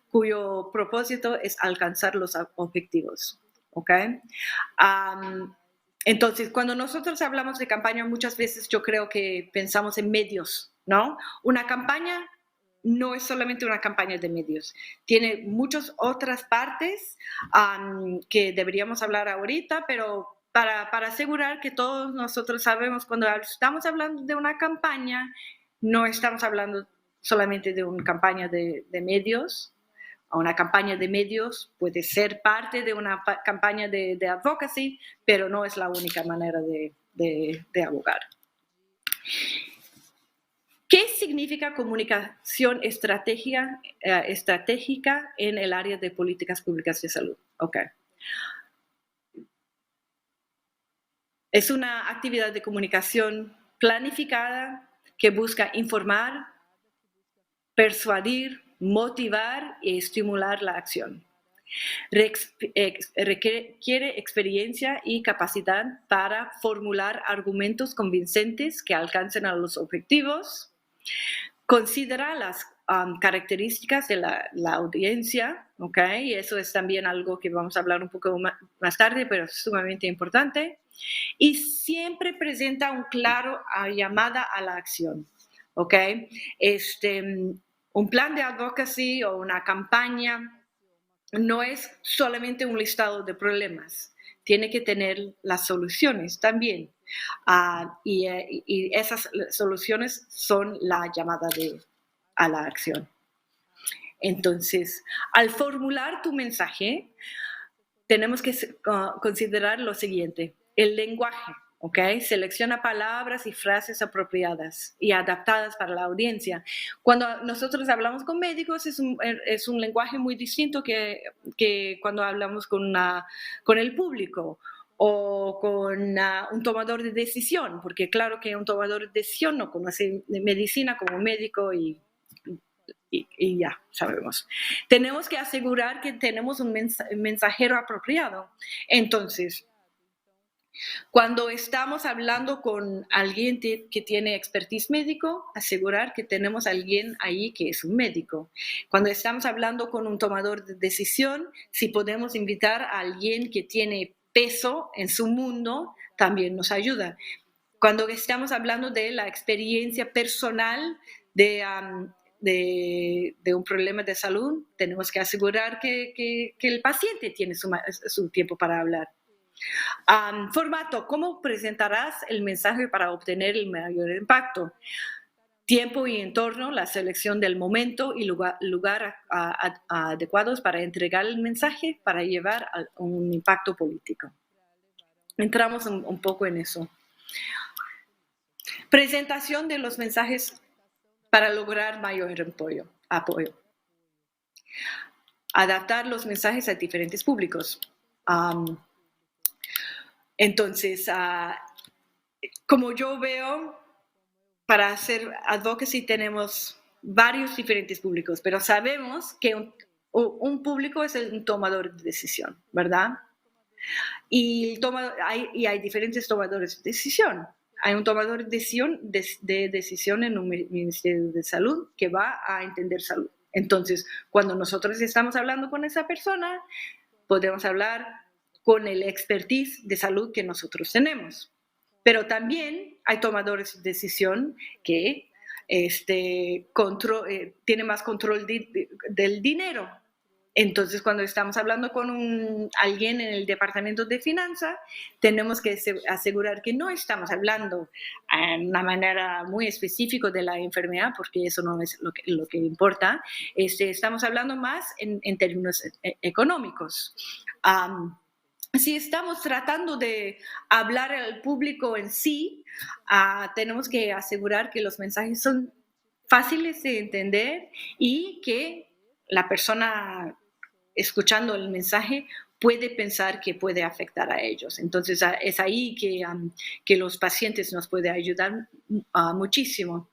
cuyo propósito es alcanzar los objetivos. ¿Ok? Entonces, cuando nosotros hablamos de campaña, muchas veces yo creo que pensamos en medios, ¿no? Una campaña no es solamente una campaña de medios, tiene muchas otras partes que deberíamos hablar ahorita, pero para asegurar que todos nosotros sabemos, cuando estamos hablando de una campaña, no estamos hablando solamente de una campaña de medios. Una campaña de medios puede ser parte de una campaña de advocacy, pero no es la única manera de abogar. ¿Qué significa comunicación estratégica en el área de políticas públicas de salud? Okay. Es una actividad de comunicación planificada que busca informar, persuadir, motivar y estimular la acción. Requiere experiencia y capacidad para formular argumentos convincentes que alcancen a los objetivos. Considera las características de la audiencia, ¿ok? Y eso es también algo que vamos a hablar un poco más tarde, pero es sumamente importante. Y siempre presenta un claro llamada a la acción, ¿ok? Un plan de advocacy o una campaña no es solamente un listado de problemas, tiene que tener las soluciones también. Y esas soluciones son la llamada a la acción. Entonces, al formular tu mensaje, tenemos que considerar lo siguiente: el lenguaje. ¿Okay? Selecciona palabras y frases apropiadas y adaptadas para la audiencia. Cuando nosotros hablamos con médicos es un lenguaje muy distinto que cuando hablamos con el público o con un tomador de decisión, porque claro que un tomador de decisión no conoce medicina como médico y ya sabemos. Tenemos que asegurar que tenemos un mensajero apropiado. Entonces, cuando estamos hablando con alguien que tiene expertise médico, asegurar que tenemos a alguien ahí que es un médico. Cuando estamos hablando con un tomador de decisión, si podemos invitar a alguien que tiene peso en su mundo, también nos ayuda. Cuando estamos hablando de la experiencia personal de un problema de salud, tenemos que asegurar que el paciente tiene su tiempo para hablar. Formato: ¿cómo presentarás el mensaje para obtener el mayor impacto? Tiempo y entorno: la selección del momento y lugar adecuados para entregar el mensaje para llevar a un impacto político. Entramos un poco en eso. Presentación de los mensajes para lograr mayor apoyo. Adaptar los mensajes a diferentes públicos. Entonces, como yo veo, para hacer advocacy tenemos varios diferentes públicos, pero sabemos que un público es un tomador de decisión, ¿verdad? Y hay diferentes tomadores de decisión. Hay un tomador de decisión en un Ministerio de Salud que va a entender salud. Entonces, cuando nosotros estamos hablando con esa persona, podemos hablar con el expertise de salud que nosotros tenemos. Pero también hay tomadores de decisión que tienen más control del dinero. Entonces, cuando estamos hablando con alguien en el departamento de finanzas, tenemos que asegurar que no estamos hablando de una manera muy específica de la enfermedad, porque eso no es lo que importa. Estamos hablando más en términos económicos. Si estamos tratando de hablar al público en sí, tenemos que asegurar que los mensajes son fáciles de entender y que la persona escuchando el mensaje puede pensar que puede afectar a ellos. Entonces, es ahí que los pacientes nos pueden ayudar muchísimo.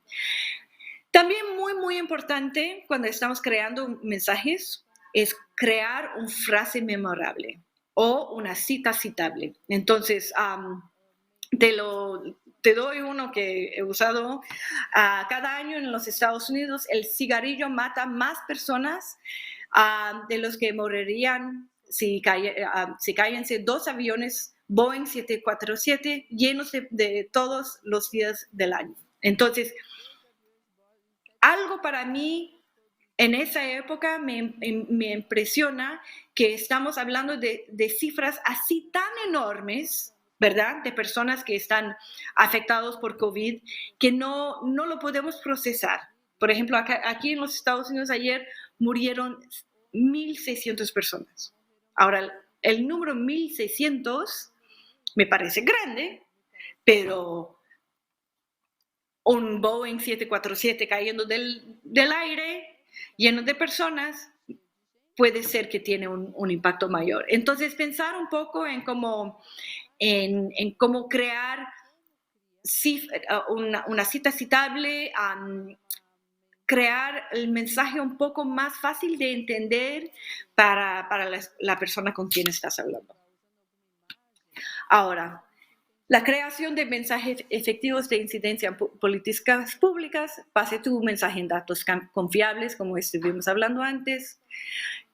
También muy importante cuando estamos creando mensajes es crear una frase memorable o una cita citable. Entonces, te doy uno que he usado. Cada año en los Estados Unidos el cigarrillo mata más personas de los que morirían si cáyense 2 aviones Boeing 747 llenos de todos los días del año. Entonces, algo para mí en esa época me impresiona que estamos hablando de cifras así tan enormes, ¿verdad? De personas que están afectados por COVID, que no lo podemos procesar. Por ejemplo, aquí en los Estados Unidos ayer murieron 1,600 personas. Ahora, el número 1,600 me parece grande, pero un Boeing 747 cayendo del aire, lleno de personas, puede ser que tiene un impacto mayor. Entonces, pensar un poco en cómo crear una cita citable, crear el mensaje un poco más fácil de entender para la persona con quien estás hablando. Ahora, la creación de mensajes efectivos de incidencia en políticas públicas, base tu mensaje en datos confiables, como estuvimos hablando antes.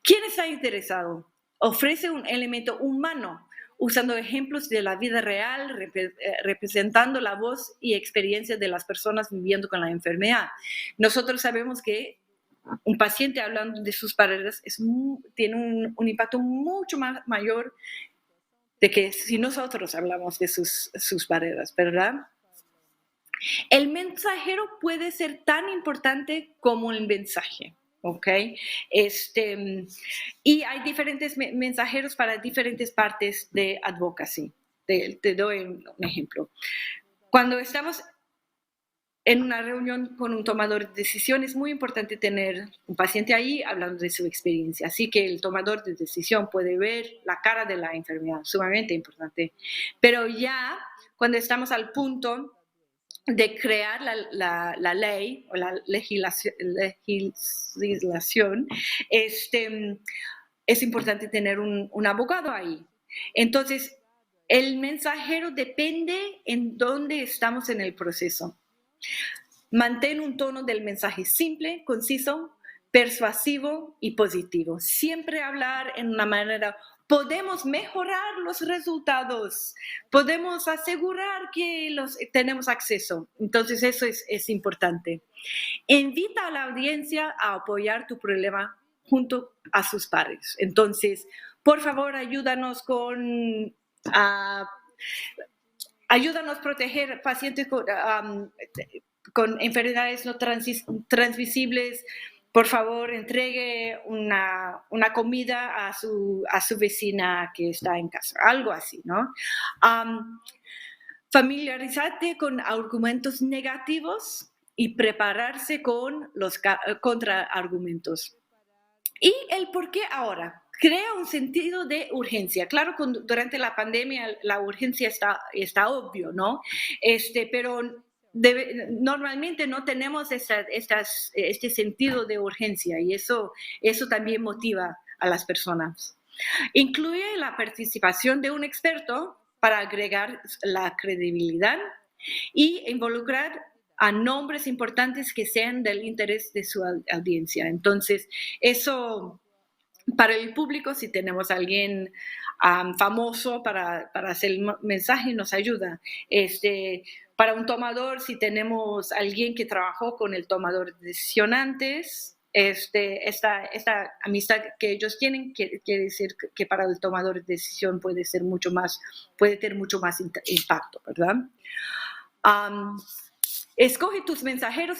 ¿Quién está interesado? Ofrece un elemento humano, usando ejemplos de la vida real, representando la voz y experiencia de las personas viviendo con la enfermedad. Nosotros sabemos que un paciente hablando de sus barreras tiene un impacto mucho más mayor de que si nosotros hablamos de sus barreras, ¿verdad? El mensajero puede ser tan importante como el mensaje, ¿ok? Y hay diferentes mensajeros para diferentes partes de advocacy. Te doy un ejemplo. Cuando estamos en una reunión con un tomador de decisión, es muy importante tener un paciente ahí hablando de su experiencia. Así que el tomador de decisión puede ver la cara de la enfermedad, sumamente importante. Pero ya cuando estamos al punto de crear la ley o la legislación, es importante tener un abogado ahí. Entonces, el mensajero depende en dónde estamos en el proceso. Mantén un tono del mensaje simple, conciso, persuasivo y positivo. Siempre hablar en una manera, podemos mejorar los resultados, podemos asegurar que tenemos acceso. Entonces eso es importante. Invita a la audiencia a apoyar tu problema junto a sus pares. Entonces, por favor, ayúdanos ayúdanos a proteger pacientes con enfermedades no transmisibles. Por favor, entregue una comida a su vecina que está en casa, algo así, ¿no? Familiarizarte con argumentos negativos y prepararse con los contraargumentos. Y el por qué ahora. Crea un sentido de urgencia. Claro, durante la pandemia la urgencia está obvio, ¿no? Pero normalmente no tenemos este sentido de urgencia y eso también motiva a las personas. Incluye la participación de un experto para agregar la credibilidad y involucrar a nombres importantes que sean del interés de su audiencia. Entonces, eso para el público, si tenemos a alguien famoso para hacer el mensaje, nos ayuda. Para un tomador, si tenemos a alguien que trabajó con el tomador de decisión antes, esta amistad que ellos tienen quiere decir que para el tomador de decisión puede tener mucho más impacto, ¿verdad? Escoge tus mensajeros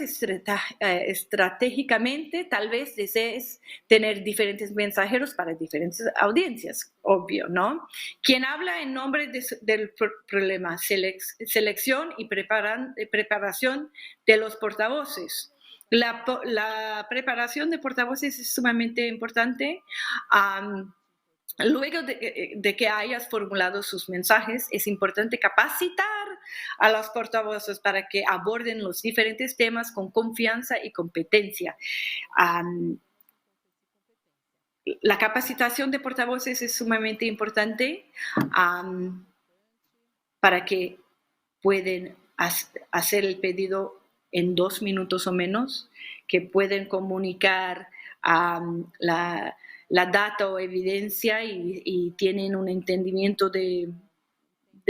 estratégicamente. Tal vez desees tener diferentes mensajeros para diferentes audiencias, obvio, ¿no? Quien habla en nombre del problema, selección y preparación de los portavoces. La preparación de portavoces es sumamente importante. Luego de que hayas formulado sus mensajes, es importante capacitar a los portavoces para que aborden los diferentes temas con confianza y competencia. La capacitación de portavoces es sumamente importante para que puedan hacer el pedido en 2 minutos o menos, que pueden comunicar la data o evidencia y tienen un entendimiento de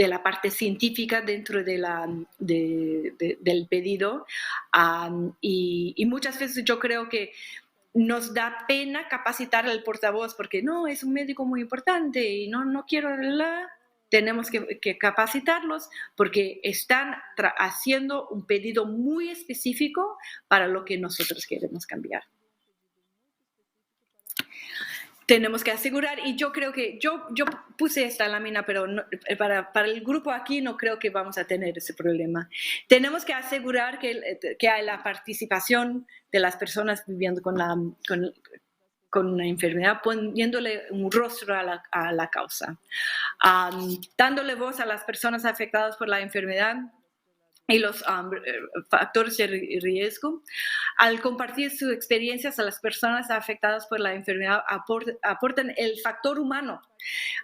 la parte científica dentro del pedido. Y muchas veces yo creo que nos da pena capacitar al portavoz porque no, es un médico muy importante y no quiero tenemos que capacitarlos porque están haciendo un pedido muy específico para lo que nosotros queremos cambiar. Tenemos que asegurar, y yo creo que yo puse esta lámina, pero no, para el grupo aquí no creo que vamos a tener ese problema. Tenemos que asegurar que hay la participación de las personas viviendo con una enfermedad, poniéndole un rostro a la causa, dándole voz a las personas afectadas por la enfermedad y los factores de riesgo. Al compartir sus experiencias, a las personas afectadas por la enfermedad aportan el factor humano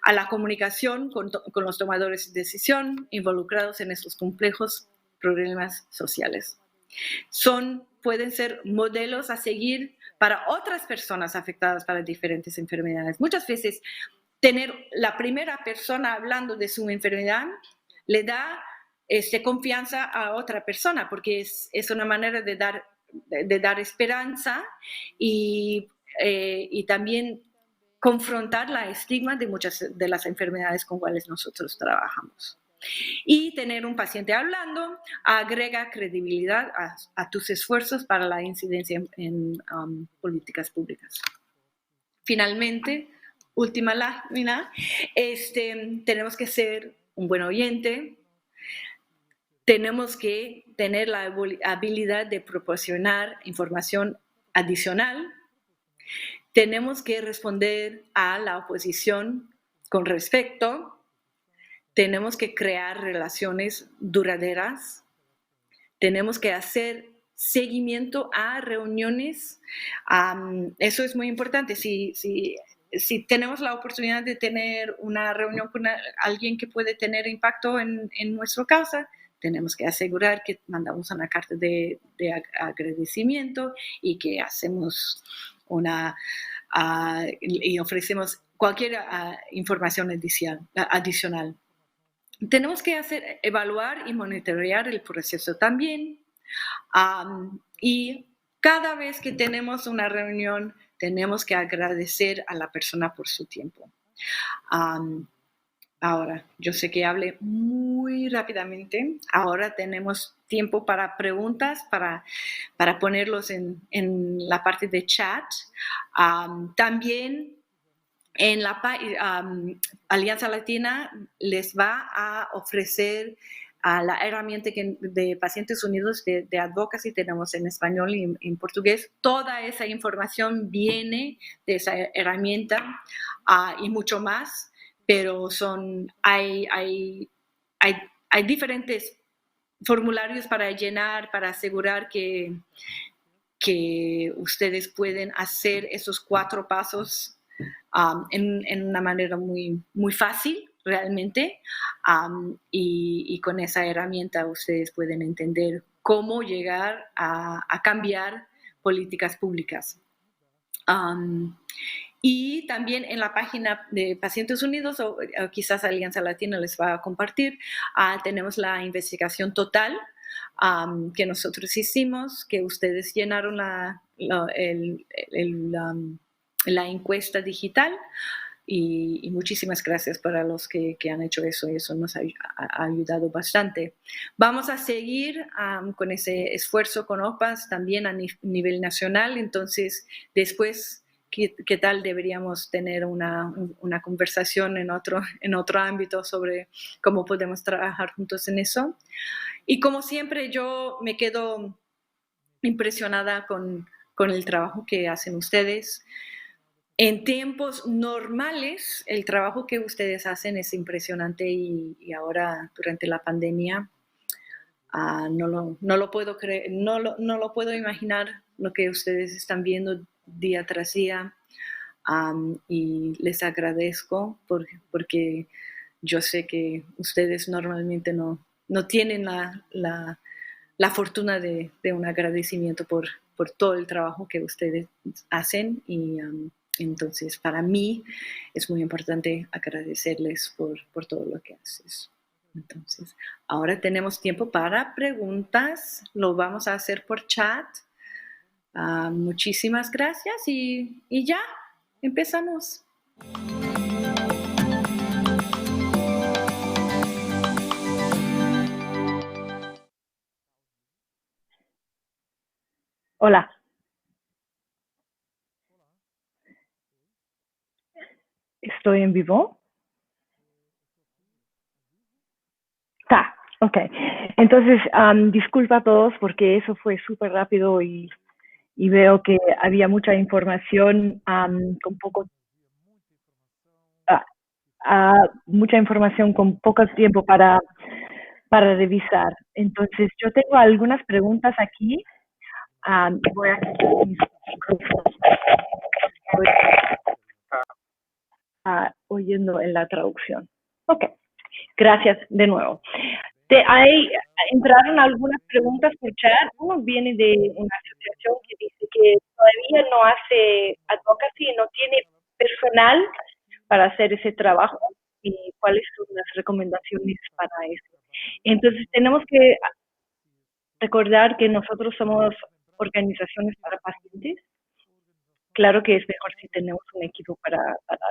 a la comunicación con los tomadores de decisión involucrados en estos complejos problemas sociales. Pueden ser modelos a seguir para otras personas afectadas por diferentes enfermedades. Muchas veces tener la primera persona hablando de su enfermedad le da confianza a otra persona, porque es una manera de dar esperanza y también confrontar la estigma de muchas de las enfermedades con cuales nosotros trabajamos. Y tener un paciente hablando agrega credibilidad a tus esfuerzos para la incidencia en políticas públicas. Finalmente, última lámina, tenemos que ser un buen oyente. Tenemos que tener la habilidad de proporcionar información adicional. Tenemos que responder a la oposición con respeto. Tenemos que crear relaciones duraderas. Tenemos que hacer seguimiento a reuniones. Eso es muy importante. Si tenemos la oportunidad de tener una reunión con alguien que puede tener impacto en nuestra causa, tenemos que asegurar que mandamos una carta de agradecimiento y que hacemos y ofrecemos cualquier información adicional. Tenemos que evaluar y monitorear el proceso también. Y cada vez que tenemos una reunión, tenemos que agradecer a la persona por su tiempo. Ahora, yo sé que hablé muy rápidamente. Ahora tenemos tiempo para preguntas, para ponerlos en la parte de chat. También en la Alianza Latina les va a ofrecer la herramienta de Pacientes Unidos de Advocacy tenemos en español y en portugués. Toda esa información viene de esa herramienta y mucho más, pero hay diferentes formularios para llenar, para asegurar que ustedes pueden hacer esos 4 pasos en una manera muy, muy fácil, realmente, y con esa herramienta ustedes pueden entender cómo llegar a cambiar políticas públicas. Y también en la página de Pacientes Unidos, o quizás Alianza Latina les va a compartir, tenemos la investigación total que nosotros hicimos, que ustedes llenaron la encuesta digital. Y muchísimas gracias para los que han hecho eso. Eso nos ha ayudado bastante. Vamos a seguir con ese esfuerzo con OPAS también a nivel nacional. Entonces, después, ¿qué tal deberíamos tener una conversación en otro ámbito sobre cómo podemos trabajar juntos en eso? Y como siempre, yo me quedo impresionada con el trabajo que hacen ustedes. En tiempos normales, el trabajo que ustedes hacen es impresionante y ahora durante la pandemia no lo puedo creer, no lo puedo imaginar lo que ustedes están viendo día tras día y les agradezco porque yo sé que ustedes normalmente no tienen la fortuna de un agradecimiento por todo el trabajo que ustedes hacen y entonces para mí es muy importante agradecerles por todo lo que haces. Entonces, ahora tenemos tiempo para preguntas, lo vamos a hacer por chat. Muchísimas gracias y ya, empezamos. Hola. ¿Estoy en vivo? Está, ok. Entonces, disculpa a todos porque eso fue súper rápido y veo que había mucha información con poco, mucha información con poco tiempo para revisar. Entonces, yo tengo algunas preguntas aquí. Voy a quitar mis micrófonos. Estoy oyendo en la traducción. Ok, gracias de nuevo. Entraron algunas preguntas por chat. Uno viene de una asociación que dice que todavía no hace advocacy, no tiene personal para hacer ese trabajo y cuáles son las recomendaciones para eso. Entonces tenemos que recordar que nosotros somos organizaciones para pacientes. Claro que es mejor si tenemos un equipo para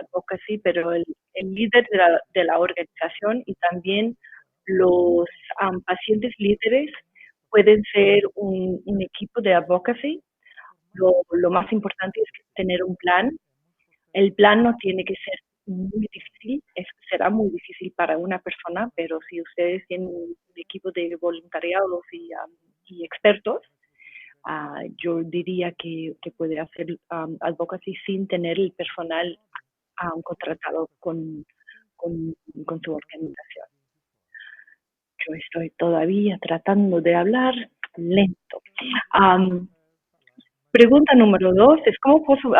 advocacy, pero el líder de la organización y también los pacientes líderes pueden ser un equipo de advocacy. Lo más importante es tener un plan. El plan no tiene que ser muy difícil, será muy difícil para una persona, pero si ustedes tienen un equipo de voluntariados y expertos, yo diría que puede hacer advocacy sin tener el personal contratado con su organización. Yo estoy todavía tratando de hablar lento. Pregunta número 2 es cómo puedo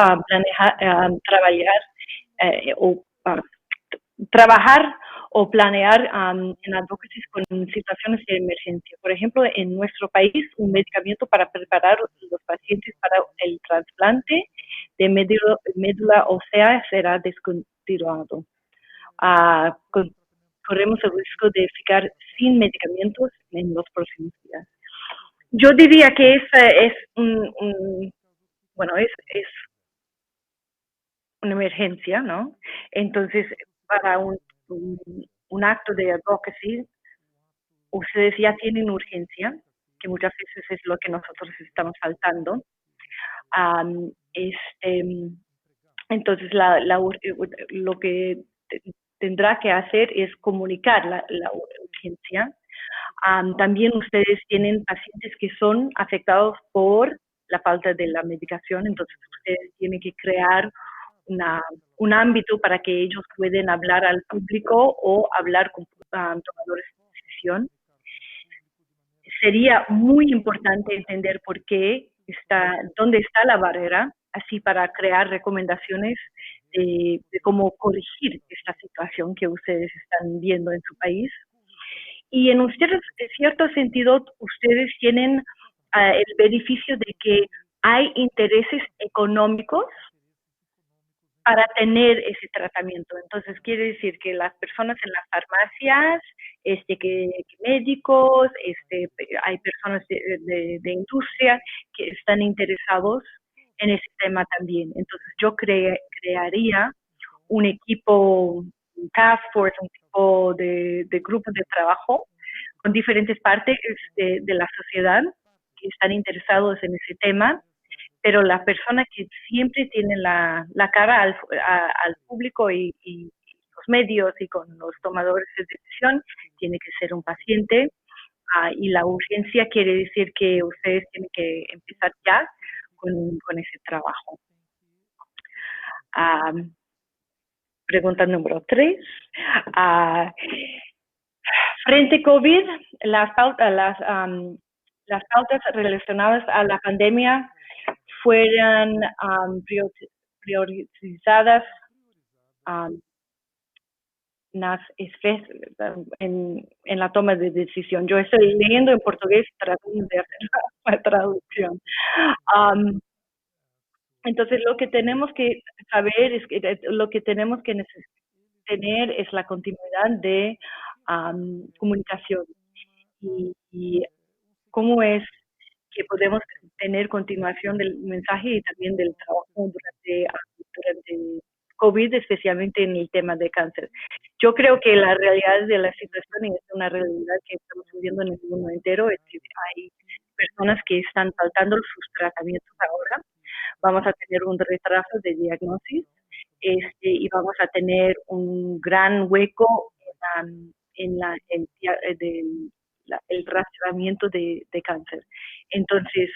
trabajar o planear en advocacy con situaciones de emergencia. Por ejemplo, en nuestro país, un medicamento para preparar a los pacientes para el trasplante de médula ósea será descontinuado. Corremos el riesgo de ficar sin medicamentos en los próximos días. Yo diría que esa es es una emergencia, ¿no? Entonces, para un acto de advocacy, ustedes ya tienen urgencia, que muchas veces es lo que nosotros estamos faltando. Entonces, lo que tendrá que hacer es comunicar la urgencia También ustedes tienen pacientes que son afectados por la falta de la medicación, entonces ustedes tienen que crear un ámbito para que ellos puedan hablar al público o hablar con tomadores de decisión. Sería muy importante entender dónde está la barrera, así para crear recomendaciones de cómo corregir esta situación que ustedes están viendo en su país. Y en cierto sentido, ustedes tienen el beneficio de que hay intereses económicos para tener ese tratamiento. Entonces, quiere decir que las personas en las farmacias, que médicos, hay personas de industria que están interesados en ese tema también. Entonces, yo crearía un equipo, un task force, un tipo de grupo de trabajo con diferentes partes de la sociedad que están interesados en ese tema, pero la persona que siempre tiene la cara al público y los medios y con los tomadores de decisión tiene que ser un paciente, y la urgencia quiere decir que ustedes tienen que empezar ya con ese trabajo. Pregunta número 3. Frente a COVID, las pautas relacionadas a la pandemia fueran priorizadas en la toma de decisión. Yo estoy leyendo en portugués tratando de hacer la traducción. Entonces, lo que tenemos que saber es que lo que tenemos que tener es la continuidad de comunicación y cómo es que podemos tener continuación del mensaje y también del trabajo durante COVID, especialmente en el tema de cáncer. Yo creo que la realidad de la situación, y es una realidad que estamos viviendo en el mundo entero, es que hay personas que están faltando sus tratamientos ahora. Vamos a tener un retraso de diagnosis y vamos a tener un gran hueco en el tratamiento de cáncer. Entonces,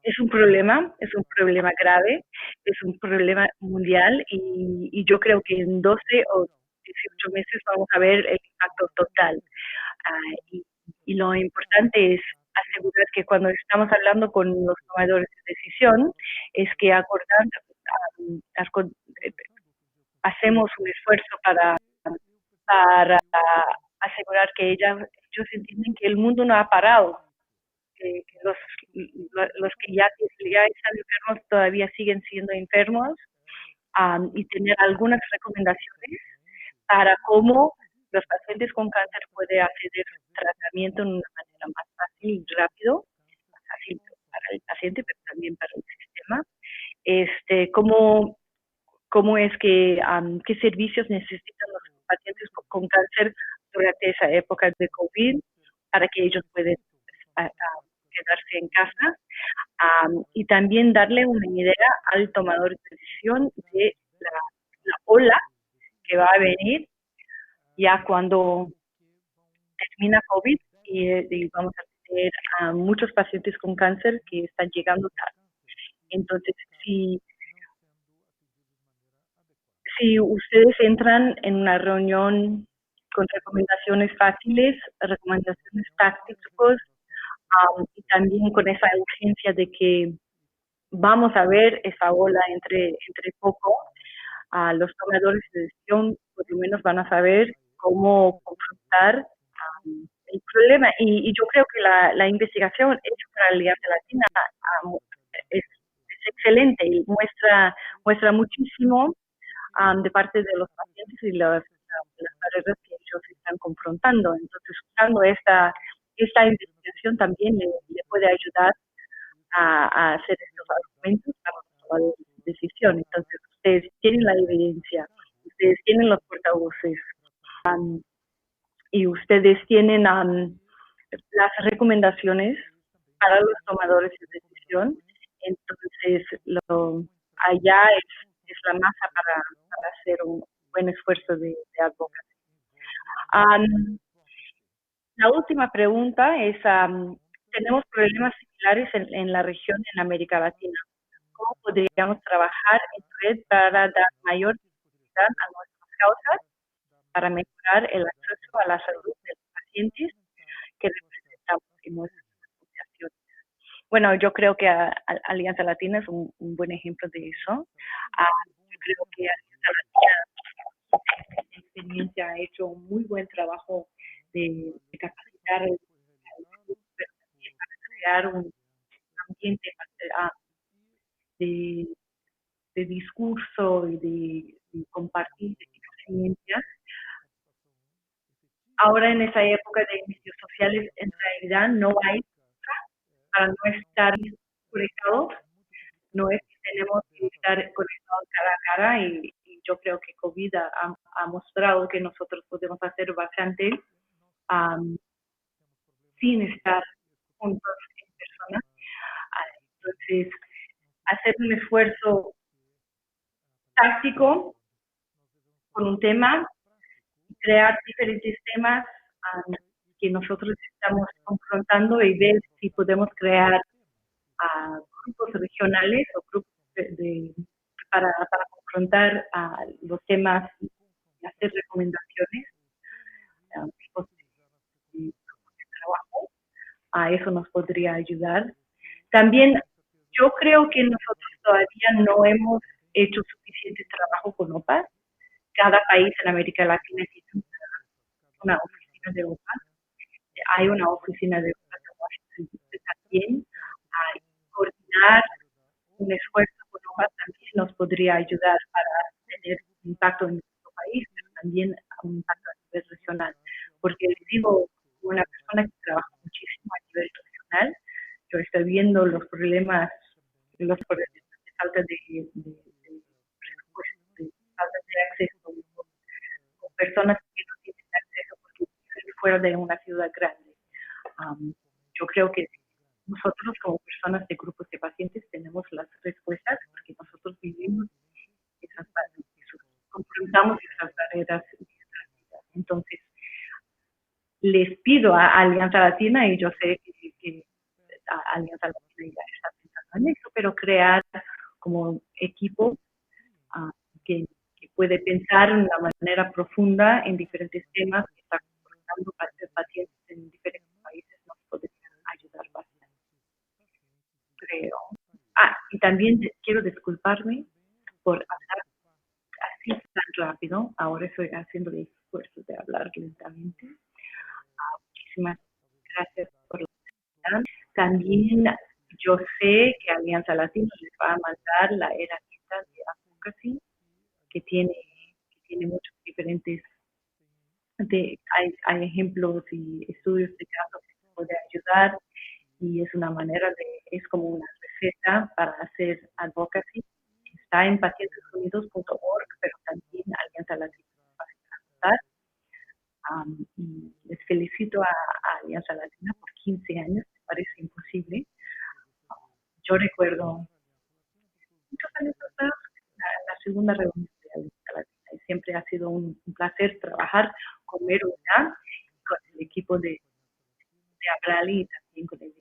es un problema grave, es un problema mundial y yo creo que en 12 o 18 meses vamos a ver el impacto total. Y lo importante es asegurar que cuando estamos hablando con los tomadores de decisión, es que hacemos un esfuerzo para asegurar que ellos entienden que el mundo no ha parado, que los que ya están enfermos todavía siguen siendo enfermos, y tener algunas recomendaciones para cómo los pacientes con cáncer pueden acceder al tratamiento de una manera más fácil y rápido, más fácil para el paciente, pero también para el sistema. Cómo es que, qué servicios necesitan los pacientes con cáncer durante esa época de COVID para que ellos puedan quedarse en casa, y también darle una idea al tomador de decisión de la ola que va a venir ya cuando termina COVID y vamos a tener a muchos pacientes con cáncer que están llegando tarde. Entonces, si ustedes entran en una reunión con recomendaciones fáciles, recomendaciones tácticas, y también con esa urgencia de que vamos a ver esa ola entre poco, los tomadores de decisión por lo menos van a saber cómo confrontar el problema. Y yo creo que la investigación hecha por la Alianza Latina es excelente y muestra muchísimo de parte de los pacientes y las barreras que ellos están confrontando. Entonces, usando esta investigación también le puede ayudar a hacer estos argumentos para los tomadores de decisión. Entonces, ustedes tienen la evidencia, ustedes tienen los portavoces, y ustedes tienen las recomendaciones para los tomadores de decisión. Entonces, allá es la masa para hacer un buen esfuerzo de advocacia. La última pregunta es, tenemos problemas similares en la región en América Latina. ¿Cómo podríamos trabajar en red para dar mayor visibilidad a nuestras causas para mejorar el acceso a la salud de los pacientes que representamos en nuestras asociaciones? Bueno, yo creo que Alianza Latina es un buen ejemplo de eso. Yo creo que Alianza Latina, en experiencia, ha hecho un muy buen trabajo de capacitar, pero también para crear un ambiente de, de discurso y de compartir experiencias. Ahora en esa época de medios sociales, en realidad no hay para no estar conectados, no es que tenemos que estar conectados cara a cara y yo creo que COVID ha mostrado que nosotros podemos hacer bastante sin estar juntos en persona. Entonces, hacer un esfuerzo táctico con un tema, crear diferentes temas que nosotros estamos confrontando y ver si podemos crear grupos regionales o grupos para confrontar los temas y hacer recomendaciones, tipos de trabajo. A eso nos podría ayudar. También yo creo que nosotros todavía no hemos hecho suficiente trabajo con OPA. Cada país en América Latina tiene una oficina de OPA. Hay una oficina de OPA en Washington también. Coordinar un esfuerzo con OPA también nos podría ayudar para tener un impacto en nuestro país, pero también un impacto a nivel regional. Porque les digo, como una persona que trabaja muchísimo a nivel regional, yo estoy viendo los problemas de falta de falta de acceso con personas que no tienen acceso porque viven fuera de una ciudad grande. Yo creo que nosotros como personas de grupos de pacientes tenemos las respuestas porque nosotros vivimos esas barreras, confrontamos esas barreras. Entonces, les pido a Alianza Latina, y yo sé que Alianza Latina ya está pensando en eso, pero crear como equipo que puede pensar de una manera profunda en diferentes temas que está confrontando pacientes en diferentes países nos podría ayudar bastante, creo. Y también quiero disculparme por hablar así tan rápido. Ahora estoy haciendo el esfuerzo de hablar lentamente. Muchísimas gracias por la oportunidad. También yo sé que Alianza Latina les va a mandar la herramienta de advocacy que tiene muchos diferentes, hay ejemplos y estudios de casos que puede ayudar y es una manera es como una receta para hacer advocacy. Está en pacientesunidos.org, pero también Alianza Latina para ayudar. Y les felicito a Alianza Latina por 15 años, me parece imposible. Yo recuerdo muchos años atrás la segunda reunión de Alianza Latina y siempre ha sido un placer trabajar con Meru con el equipo de Abrali y también con el